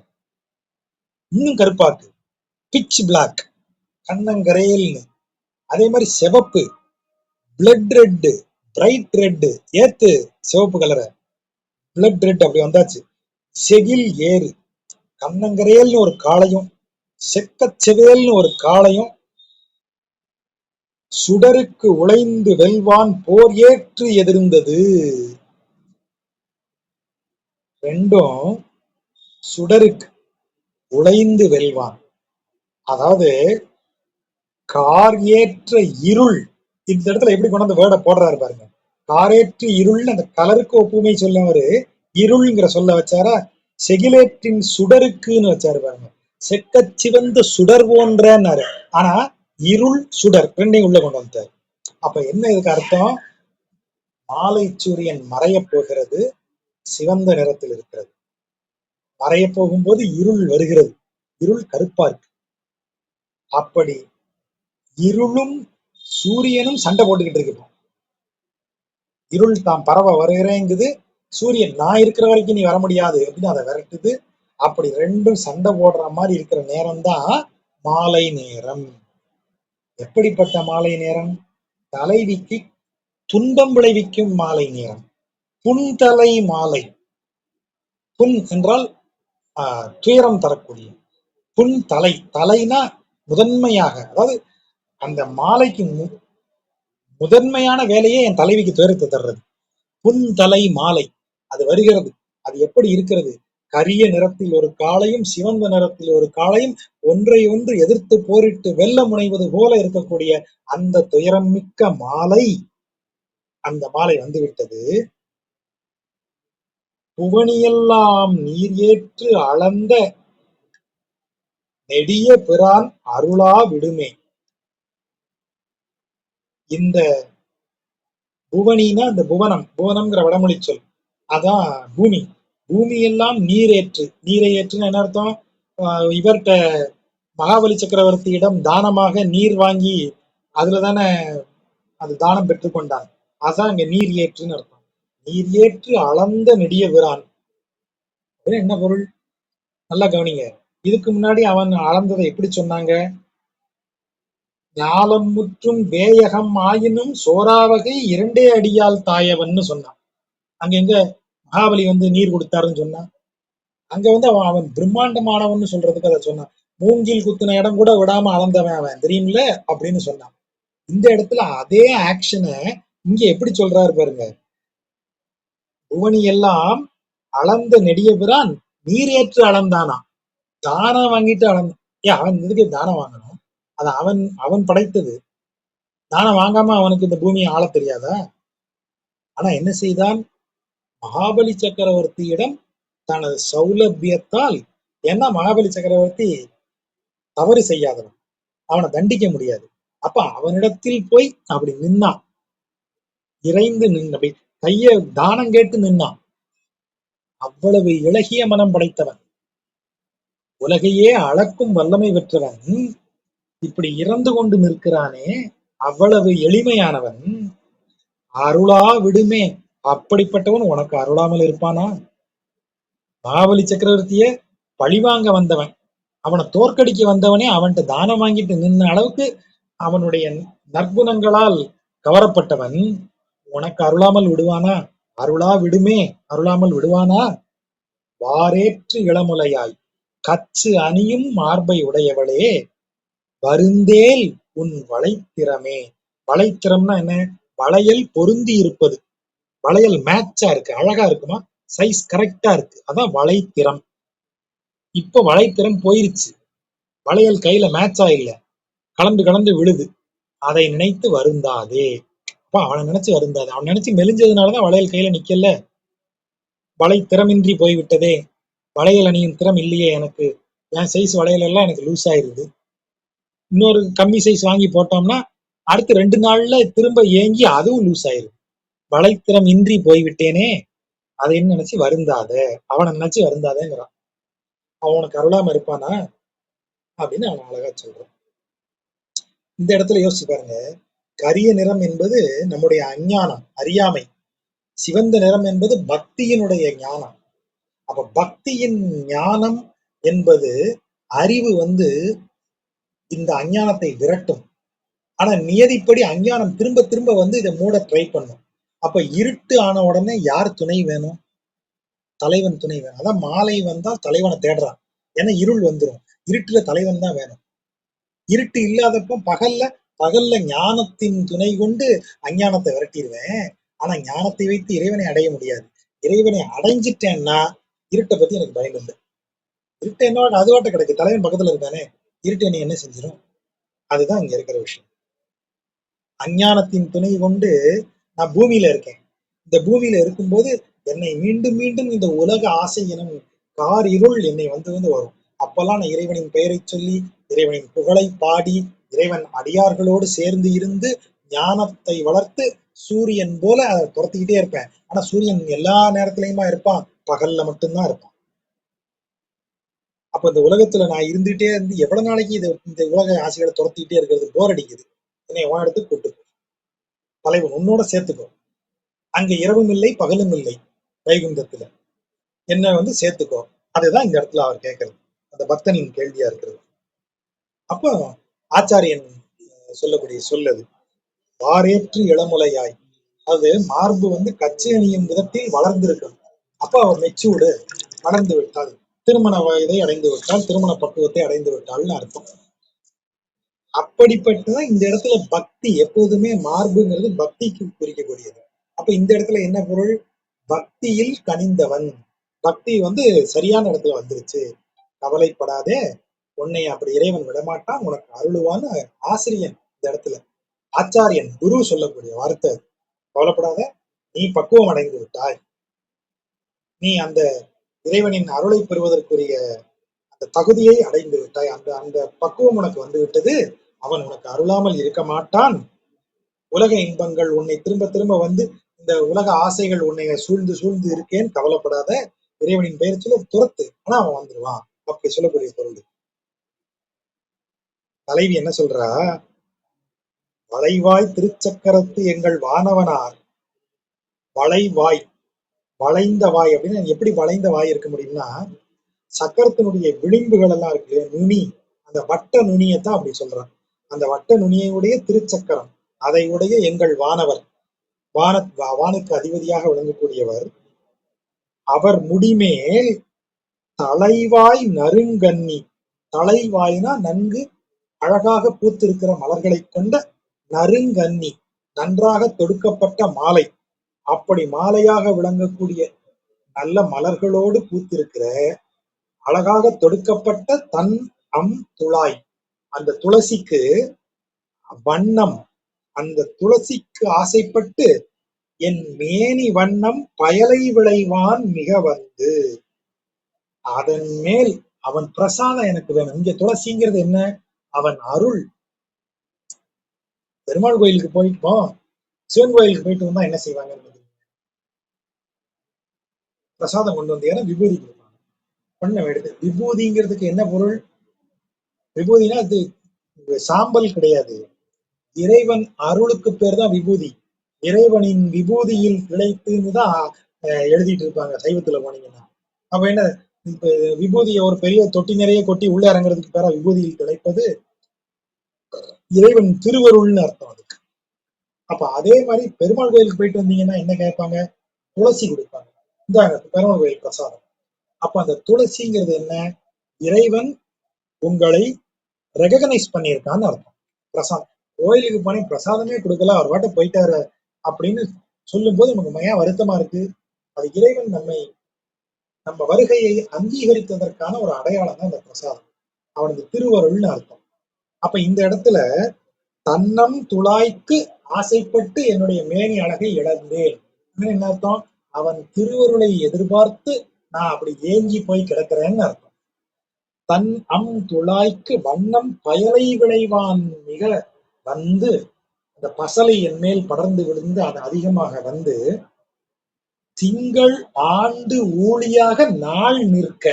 Speaker 1: இன்னும் கருப்பாக்கு, பிச் பிளாக், கண்ணங்கரேல்னு. அதே மாதிரி சிவப்பு, பிளட் ரெட், பிரைட் ரெட், ஏத்து சிவப்பு கலர, பிளட் ரெட் அப்படி வந்தாச்சு. செகில் ஏறு, கண்ணங்கரேல்னு ஒரு காளையும் செக்கச்செவேல்னு ஒரு காளையும், சுடருக்கு உழைந்து வெல்வான் போர் ஏற்று எதிர்ந்தது. ரெண்டும் சுடருக்கு உழைந்து வெல்வான், அதாவது கார் ஏற்ற இருள். இந்த இடத்துல எப்படி கொண்டு வந்து வேர்டை போடுறாரு பாருங்க. காரேற்று இருள், அந்த கலருக்கு ஒப்புமை சொல்லவரு இருள்ங்கிற சொல்ல வச்சாரா, செகிலேற்றின் சுடருக்குன்னு வச்சாரு பாருங்க. செக்க சிவந்த சுடர் போன்றன்னாரு, ஆனா இருள் சுடர் ரெண்டையும் உள்ள கொண்டு வந்தார். அப்ப என்ன இதுக்கு அர்த்தம், மாலை சூரியன் மறைய போகிறது, சிவந்த நிறத்தில் இருக்கிறது. மறைய போகும்போது இருள் வருகிறது, இருள் கருப்பா இருக்கு. அப்படி இருளும் சூரியனும் சண்டை போட்டுக்கிட்டு இருக்கு. இருள் தான் பரவ வருகிறேங்குது, சூரியன் நான் இருக்கிற வரைக்கும் நீ வர முடியாது அப்படின்னு அதை விரட்டுது. அப்படி ரெண்டும் சண்டை போடுற மாதிரி இருக்கிற நேரம் தான் மாலை நேரம். எப்படிப்பட்ட மாலை நேரம், தலைவிக்கு துன்பம் விளைவிக்கும் மாலை நேரம், புன்தலை மாலை. புன் என்றால் துயரம் தரக்கூடிய, புன் தலை, தலைனா முதன்மையாக, அதாவது அந்த மாலைக்கு முதன்மையான வேலையே என் தலைவிக்கு துயரத்தை தர்றது. புன்தலை மாலை அது வருகிறது. அது எப்படி இருக்கிறது, கரிய நிறத்தில் ஒரு காளையும் சிவந்த நிறத்தில் ஒரு காளையும் ஒன்றை ஒன்று எதிர்த்து போரிட்டு வெல்ல முனைவது போல இருக்கக்கூடிய அந்த துயரம் மிக்க மாலை, அந்த மாலை வந்துவிட்டது. புவனியெல்லாம் நீர் ஏற்று அளந்த நெடிய பிரான் அருளா விடுமே. இந்த புவனினா அந்த புவனம், புவனம்ங்கிற வடமொழி சொல், அதான் பூமி. பூமி எல்லாம் நீரேற்று, நீரை ஏற்றுன்னு என்ன அர்த்தம், இவர்கிட்ட மகாபலி சக்கரவர்த்தியிடம் தானமாக நீர் வாங்கி அதுல தானே அது தானம் பெற்றுக்கொண்டான், அதான் இங்க நீர் ஏற்றுன்னு அர்த்தம். நீர் ஏற்று அளந்த நெடிய பிரான் என்ன பொருள், நல்லா கவனிங்க. இதுக்கு முன்னாடி அவன் அளந்ததை எப்படி சொன்னாங்க, ஞாலம் முற்றும் வேயகம் ஆயினும் சோராவகை இரண்டே அடியால் தாயவன்னு சொன்னான். அங்க எங்க மகாபலி நீர் கொடுத்தாருன்னு சொன்னான், அங்க அவன் பிரம்மாண்டமானவன்னு சொல்றதுக்கு அதை சொன்னான். மூங்கில் குத்துன இடம் கூட விடாம அளந்தவன் அவன் தெரியும்ல அப்படின்னு சொன்னான். இந்த இடத்துல அதே ஆக்ஷனை இங்க எப்படி சொல்றாரு பாருங்க, புவனி எல்லாம் அளந்த நெடிய பிரான் நீர் ஏற்று அளந்தானா, தானம் வாங்கிட்டு அளந்தான். ஏன் அவன் இதுக்கு தானம் வாங்கணும், அது அவன் அவன் படைத்தது. தானம் வாங்காம அவனுக்கு இந்த பூமியை ஆள தெரியாதா? ஆனா என்ன செய்தான்? மகாபலி சக்கரவர்த்தியிடம் தனது சௌலபியத்தால், ஏன்னா மகாபலி சக்கரவர்த்தி தவறு செய்யாதவன், அவனை தண்டிக்க முடியாது. அப்ப அவனிடத்தில் போய் அப்படி நின்னான், இறைந்து நின்று அப்படி கைய தானம் கேட்டு நின்னான். அவ்வளவு இளகிய மனம் படைத்தவன், உலகையே அளக்கும் வல்லமை பெற்றவன், இப்படி இறந்து கொண்டு நிற்கிறானே, அவ்வளவு எளிமையானவன். அருளா விடுமே, அப்படிப்பட்டவன் உனக்கு அருளாமல் இருப்பானா? மகாபலி சக்கரவர்த்திய பழிவாங்க வந்தவன், அவனை தோற்கடிக்க வந்தவனே அவன்கிட்ட தானம் வாங்கிட்டு நின்ன அளவுக்கு அவனுடைய நற்குணங்களால் கவரப்பட்டவன் உனக்கு அருளாமல் விடுவானா? அருளா விடுமே, அருளாமல் விடுவானா? வாரேற்று இளமுலையாய் கச்சு அணியும் மார்பை உடையவளே, வருந்தேல் உன் வளைத்திறமே. வளைத்திறம்னா என்ன? வளையல் பொருந்தி இருப்பது, வளையல் மேட்சா இருக்கு, அழகா இருக்குமா, சைஸ் கரெக்டா இருக்கு, அதான் வளைத்திறம். இப்ப வளைத்திறம் போயிருச்சு, வளையல் கையில மேட்சா இல்ல, கலந்து கலந்து விழுது. அதை நினைத்து வருந்தாதே. அப்ப அவனை நினைச்சு வருந்தாது, அவன் நினைச்சு மெலிஞ்சதுனாலதான் வளையல் கையில நிக்கல. வளை திறமின்றி போய்விட்டதே, வளையல் அணியும் திறம் இல்லையே எனக்கு, என் சைஸ் வளையல் எல்லாம் எனக்கு லூஸ் ஆயிருது. இன்னொரு கம்மி சைஸ் வாங்கி போட்டோம்னா அடுத்து 2 நாள்ல திரும்ப ஏங்கி அதுவும் லூஸ் ஆயிருது. வளைத்திறம் இன்றி போய்விட்டேனே, அதை நினைச்சு வருந்தாத, அவனை நினைச்சு வருந்தாதேங்கிறான். அவன் உனக்கு அருளாம இருப்பானா அப்படின்னு அவன் அழகா சொல்றான். இந்த இடத்துல யோசிச்சு பாருங்க, கரிய நிறம் என்பது நம்முடைய அஞ்ஞானம், அறியாமை. சிவந்த நிறம் என்பது பக்தியினுடைய ஞானம். அப்ப பக்தியின் ஞானம் என்பது, அறிவு இந்த அஞ்ஞானத்தை விரட்டும். ஆனா நியதிப்படி அஞ்ஞானம் திரும்ப திரும்ப இதை மூட ட்ரை பண்ணும். அப்ப இருட்டு ஆன உடனே யார் துணை வேணும்? தலைவன் துணை வேணும். அதான் மாலை வந்தால் தலைவனை தேடுறான், ஏன்னா இருள் வந்துடும், இருட்டுல தலைவன் தான் வேணும். இருட்டு இல்லாதப்போ பகல்ல ஞானத்தின் துணை கொண்டு அஞ்ஞானத்தை விரட்டிடுவேன். ஆனா ஞானத்தை வைத்து இறைவனை அடைய முடியாது. இறைவனை அடைஞ்சிட்டேன்னா இருட்டை பத்தி எனக்கு பயம் இல்லை. இருட்டு என்னோட அதுவாட்ட கிடைக்கு, தலைவன் பக்கத்துல இருக்கானே, இருட்டு என்னை என்ன செஞ்சிடும்? அதுதான் இங்க இருக்கிற விஷயம். அஞ்ஞானத்தின் துணை கொண்டு நான் பூமியில இருக்கேன். இந்த பூமியில இருக்கும்போது என்னை மீண்டும் மீண்டும் இந்த உலக ஆசை எனும் கார் இருள் என்னை வந்து வரும். அப்பெல்லாம் நான் இறைவனின் பெயரை சொல்லி, இறைவனின் புகழை பாடி, இறைவன் அடியார்களோடு சேர்ந்து இருந்து ஞானத்தை வளர்த்து சூரியன் போல அதை துரத்திக்கிட்டே இருப்பேன். ஆனா சூரியன் எல்லா நேரத்திலயுமா இருப்பான்? பகல்ல மட்டும்தான் இருப்பான். அப்ப இந்த உலகத்துல நான் இருந்துகிட்டே இருந்து எவ்வளவு நாளைக்கு இந்த உலக ஆசைகளை துரத்திக்கிட்டே இருக்கிறது? போர் அடிக்குது. என்னை உன் இடத்துக்கு கூட்டு தலைவன் உன்னோட சேர்த்துக்கோ. அங்க இரவும் இல்லை பகலும் இல்லை, வைகுந்தத்துல என்ன சேர்த்துக்கோ. அதுதான் இந்த இடத்துல அவர் கேட்கறது, அந்த பக்தனின் கேள்வியா இருக்கிறது. அப்போ ஆச்சாரியன் சொல்லக்கூடிய சொல்லது வாரேற்று இளமுலையாய், அது மார்பு கச்சி அணியும் விதத்தில் வளர்ந்திருக்கணும். அப்ப அவர் மெச்சூர்டு, வளர்ந்து விட்டால், திருமண வயதை அடைந்து விட்டால், திருமண பக்குவத்தை அடைந்து விட்டால்னு அர்த்தம். அப்படிப்பட்டதான் இந்த இடத்துல பக்தி. எப்போதுமே மார்புங்கிறது பக்திக்கு குறிக்கக்கூடியது. அப்ப இந்த இடத்துல என்ன பொருள்? பக்தியில் கனிந்தவன். பக்தி சரியான இடத்துல வந்துருச்சு, கவலைப்படாதே, உன்னை அப்படி இறைவன் விடமாட்டான், உனக்கு அருளுவான்னு ஆசிரியன் இந்த இடத்துல, ஆச்சாரியன் குரு சொல்லக்கூடிய வார்த்தை. கவலைப்படாத, நீ பக்குவம் அடைந்து விட்டாய், நீ அந்த இறைவனின் அருளை பெறுவதற்குரிய அந்த தகுதியை அடைந்து விட்டாய், அந்த அந்த பக்குவம் உனக்கு வந்து விட்டது, அவன் உனக்கு அருளாமல் இருக்க மாட்டான். உலக இன்பங்கள் உன்னை திரும்ப திரும்ப இந்த உலக ஆசைகள் உன்னை சூழ்ந்து சூழ்ந்து இருக்கேன், கவலைப்படாத, இறைவனின் பெயர் சொல்ல துரத்து, ஆனா அவன் வந்துடுவான். அப்படி சொல்லக்கூடிய பொருள். தலைவி என்ன சொல்றா? வளைவாய் திருச்சக்கரத்து எங்கள் வானவனார். வளைவாய், வளைந்த வாய் அப்படின்னா எப்படி வளைந்த வாய் இருக்க முடியும்னா, சக்கரத்தினுடைய விளிம்புகள் எல்லாம் இருக்கு, நுனி, அந்த வட்ட நுனியத்தான் அப்படி சொல்றான். அந்த வட்ட நுனியுடைய திருச்சக்கரம், அதை உடைய எங்கள் வானவர், வானுக்கு அதிபதியாக விளங்கக்கூடியவர், அவர் முடிமேல் தலைவாய் நறுங்கண்ணி. தலைவாய்னா நன்கு அழகாக பூத்திருக்கிற மலர்களை கொண்ட நறுங்கண்ணி, நன்றாக தொடுக்கப்பட்ட மாலை, அப்படி மாலையாக விளங்கக்கூடிய நல்ல மலர்களோடு பூத்திருக்கிற அழகாக தொடுக்கப்பட்ட தன் அம் துளாய். அந்த துளசிக்கு வண்ணம், அந்த துளசிக்கு ஆசைப்பட்டு என் மேனி வண்ணம் பயலை விளைவான் மிக வந்து. அதன் மேல் அவன் பிரசாதம் எனக்கு வேணும். இங்க துளசிங்கிறது என்ன? அவன் அருள். பெருமாள் கோயிலுக்கு போயிட்டோம், சிவன் கோயிலுக்கு போயிட்டு வந்தா என்ன செய்வாங்க? பிரசாதம் கொண்டு வந்து, ஏன்னா விபூதி கொடுப்பாங்க. பண்ண எடுத்து விபூதிங்கிறதுக்கு என்ன பொருள்? விபூதினா அது சாம்பல் கிடையாது. இறைவன் அருளுக்கு பேர் தான் விபூதி. இறைவனின் விபூதியில் திளைத்துன்னு தான் எழுதிட்டு இருப்பாங்க சைவத்துல போனீங்கன்னா. அப்ப என்ன, இப்ப விபூதியை ஒரு பெரிய தொட்டி நிறைய கொட்டி உள்ள இறங்குறதுக்கு பேரா விபூதியில் திளைப்பது? இறைவன் திருவருள்னு அர்த்தம் அதுக்கு. அப்ப அதே மாதிரி பெருமாள் கோயிலுக்கு போயிட்டு வந்தீங்கன்னா என்ன கேட்பாங்க? துளசி கொடுப்பாங்க. இந்தாங்க பெருமாள் கோயில் பிரசாதம். அப்ப அந்த துளசிங்கிறது என்ன? இறைவன் உங்களை ரெகக்னைஸ் பண்ணியிருக்கான்னு அர்த்தம். பிரசாதம். கோயிலுக்கு போனேன் பிரசாதமே கொடுக்கல, அவர் வாட்ட போயிட்டாரு அப்படின்னு சொல்லும் போது நமக்கு ஏன் வருத்தமா இருக்கு? அது இறைவன் நம்ம வருகையை அங்கீகரித்ததற்கான ஒரு அடையாளம் தான் இந்த பிரசாதம். அவனது திருவருள்னு அர்த்தம். அப்ப இந்த இடத்துல தன்னம் துளாய்க்கு ஆசைப்பட்டு என்னுடைய மேனி அழகை இழந்தேன் என்ன அர்த்தம்? அவன் திருவருளை எதிர்பார்த்து நான் அப்படி ஏங்கி போய் கிடக்கிறேன்னு அர்த்தம். தன் துளாய்க்கு வண்ணம் பயலை விளைவான் மிக வந்து, அந்த பசலை என் மேல் படர்ந்து விழுந்து அது அதிகமாக வந்து, திங்கள் ஆண்டு ஊழியாக நாள் நிற்க.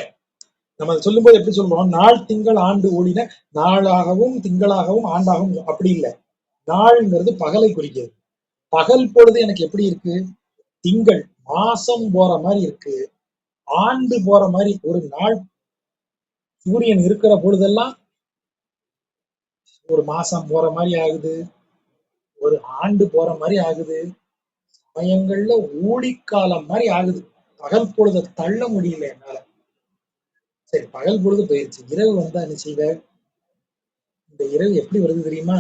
Speaker 1: நம்ம சொல்லும்போது எப்படி சொல்றோம்? நாள் திங்கள் ஆண்டு ஊழின நாளாகவும் திங்களாகவும் ஆண்டாகவும் அப்படி இல்லை. நாள்ங்கிறது பகலை குறிக்கிறது. பகல் பொழுது எனக்கு எப்படி இருக்கு? திங்கள் மாசம் போற மாதிரி இருக்கு, ஆண்டு போற மாதிரி. ஒரு நாள் சூரியன் இருக்கிற பொழுதெல்லாம் ஒரு மாசம் போற மாதிரி ஆகுது, ஒரு ஆண்டு போற மாதிரி ஆகுது, சமயங்கள்ல ஊழிக்காலம் மாதிரி ஆகுது. பகல் பொழுத தள்ள முடியல என்னால. சரி, பகல் பொழுது போயிருச்சு, இரவு வந்தா என்ன செய்வ? இந்த இரவு எப்படி வருது தெரியுமா?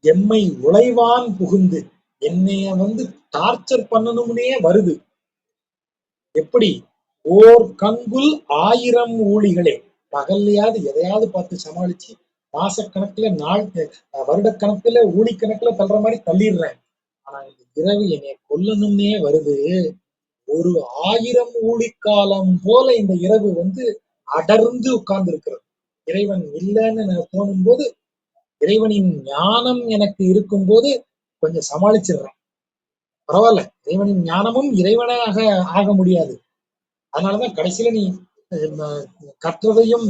Speaker 1: எம்மை உழைவான் புகுந்து என்னைய வந்து டார்ச்சர் பண்ணணும்னே வருது. எப்படி? ஓர் கங்குல் ஆயிரம் ஊழிகளே. பகல்லையாவது எதையாவது பார்த்து சமாளிச்சு மாசக்கணக்குல நாள் வருடக்கணக்குல ஊழிக்கணக்குல தள்ளுற மாதிரி தள்ளிடுறேன். ஆனா இந்த இரவு என்னை கொல்லணும்னே வருது. ஒரு 1000 ஊழிக்காலம் போல இந்த இரவு வந்து அடர்ந்து உட்கார்ந்து இருக்கிறது. இறைவன் இல்லைன்னு தோணும் போது, இறைவனின் ஞானம் எனக்கு இருக்கும்போது கொஞ்சம் சமாளிச்சிடுறேன். பரவாயில்ல, இறைவனின் ஞானமும் இறைவனாக ஆக முடியாது. அதனாலதான் கடைசியில நீ கற்றதையும்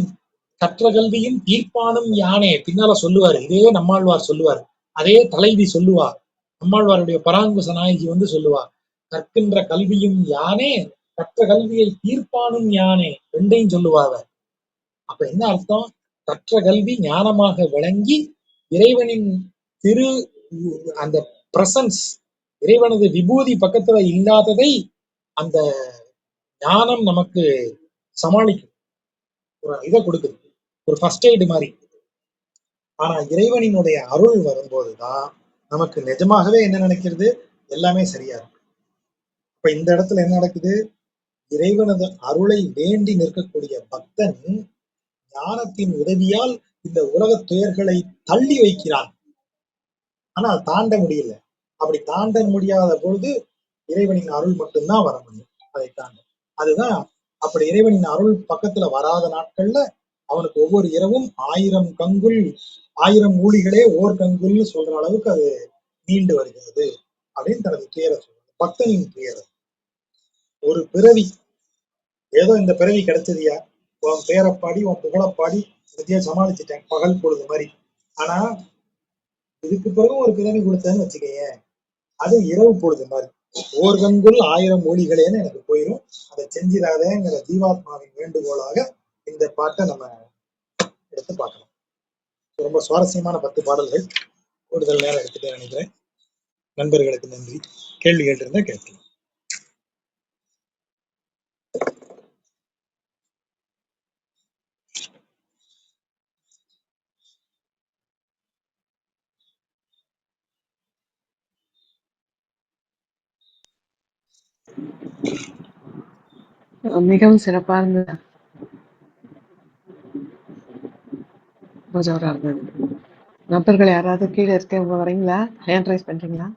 Speaker 1: கற்ற கல்வியும் தீர்ப்பானும் யானே பின்னால சொல்லுவாரு. இதே நம்மாழ்வார் சொல்லுவார், அதே தலைவி சொல்லுவார். நம்மாழ்வாருடைய பராங்குச நாயகி வந்து சொல்லுவார், கற்கின்ற கல்வியும் யானே கற்ற கல்வியை தீர்ப்பானும் யானே, ரெண்டையும் சொல்லுவாங்க. அப்ப என்ன அர்த்தம்? கற்ற கல்வி ஞானமாக விளங்கி இறைவனின் திரு அந்த பிரசன்ஸ், இறைவனது விபூதி பக்கத்துல இல்லாததை அந்த ஞானம் நமக்கு சமாளிக்கும், ஒரு இதை கொடுக்குது, ஒரு ஃபர்ஸ்ட் எய்டு மாதிரி. ஆனா இறைவனினுடைய அருள் வரும்போதுதான் நமக்கு நிஜமாகவே என்ன நினைக்கிறது? எல்லாமே சரியா இருக்கு. இப்ப இந்த இடத்துல என்ன நடக்குது? இறைவனது அருளை வேண்டி நிற்கக்கூடிய பக்தன் ஞானத்தின் உதவியால் இந்த உலக துயர்களை தள்ளி வைக்கிறான். ஆனா அதை தாண்ட முடியல. அப்படி தாண்ட முடியாத பொழுது இறைவனின் அருள் மட்டும்தான் வர முடியும் அதை தாண்ட. அதுதான். அப்படி இறைவனின் அருள் பக்கத்துல வராத நாட்கள்ல அவனுக்கு ஒவ்வொரு இரவும் 1000 கங்குல் 1000 ஊழிகளே ஓர் கங்குல்னு சொல்ற அளவுக்கு அது நீண்டு வருகிறது அப்படின்னு தனது துயரை சொல்றது. பக்தனின் துயரம். ஒரு பிறவி, ஏதோ இந்த பிறவி கிடைச்சதியா, உன் பேரப்பாடி உன் புகழப்பாடி இதையே சமாளிச்சுட்டேன் பகல் பொழுது மாதிரி. ஆனா இதுக்கு பிறகு ஒரு பிறவி கொடுத்தேன்னு வச்சுக்கேன், அது இரவு பொழுது மாதிரி. ஓர் கங்குல் 1000 ஊழிகளேன்னு எனக்கு போயிடும். அதை செஞ்சிடாதேங்கிற ஜீவாத்மாவின் வேண்டுகோளாக இந்த பாட்டை நம்ம எடுத்து பார்க்கலாம். ரொம்ப சுவாரஸ்யமான 10 பாடல்கள். கூடுதல் நேரம் எடுத்துட்டேன் நினைக்கிறேன். நண்பர்களுக்கு நன்றி. கேள்வி கேட்டிருந்தா கேட்கலாம்.
Speaker 2: மிகவும் சிறப்பா இருந்தது. பூஜாவரா இருந்தது. நண்பர்கள் யாராவது கீழே இருக்க வரீங்களா? ஹேண்ட் ரைஸ் பண்றீங்களா?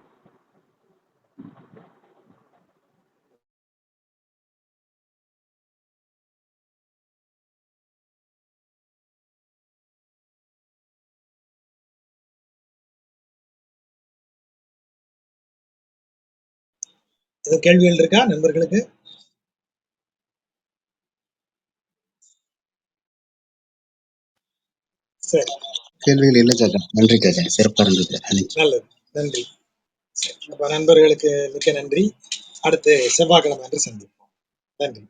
Speaker 1: ஏதோ கேள்விகள் இருக்கா நண்பர்களுக்கு? சரி,
Speaker 3: கேள்விகள் இல்லை ஜாஜா. நன்றி ஜாஜா, சிறப்பா இருந்தது அன்னைக்கு.
Speaker 1: நல்லது, நன்றி. சரி, அப்ப நண்பர்களுக்கு மிக்க நன்றி. அடுத்து செவ்வாய்க்கிழமை அன்று சந்திப்போம். நன்றி.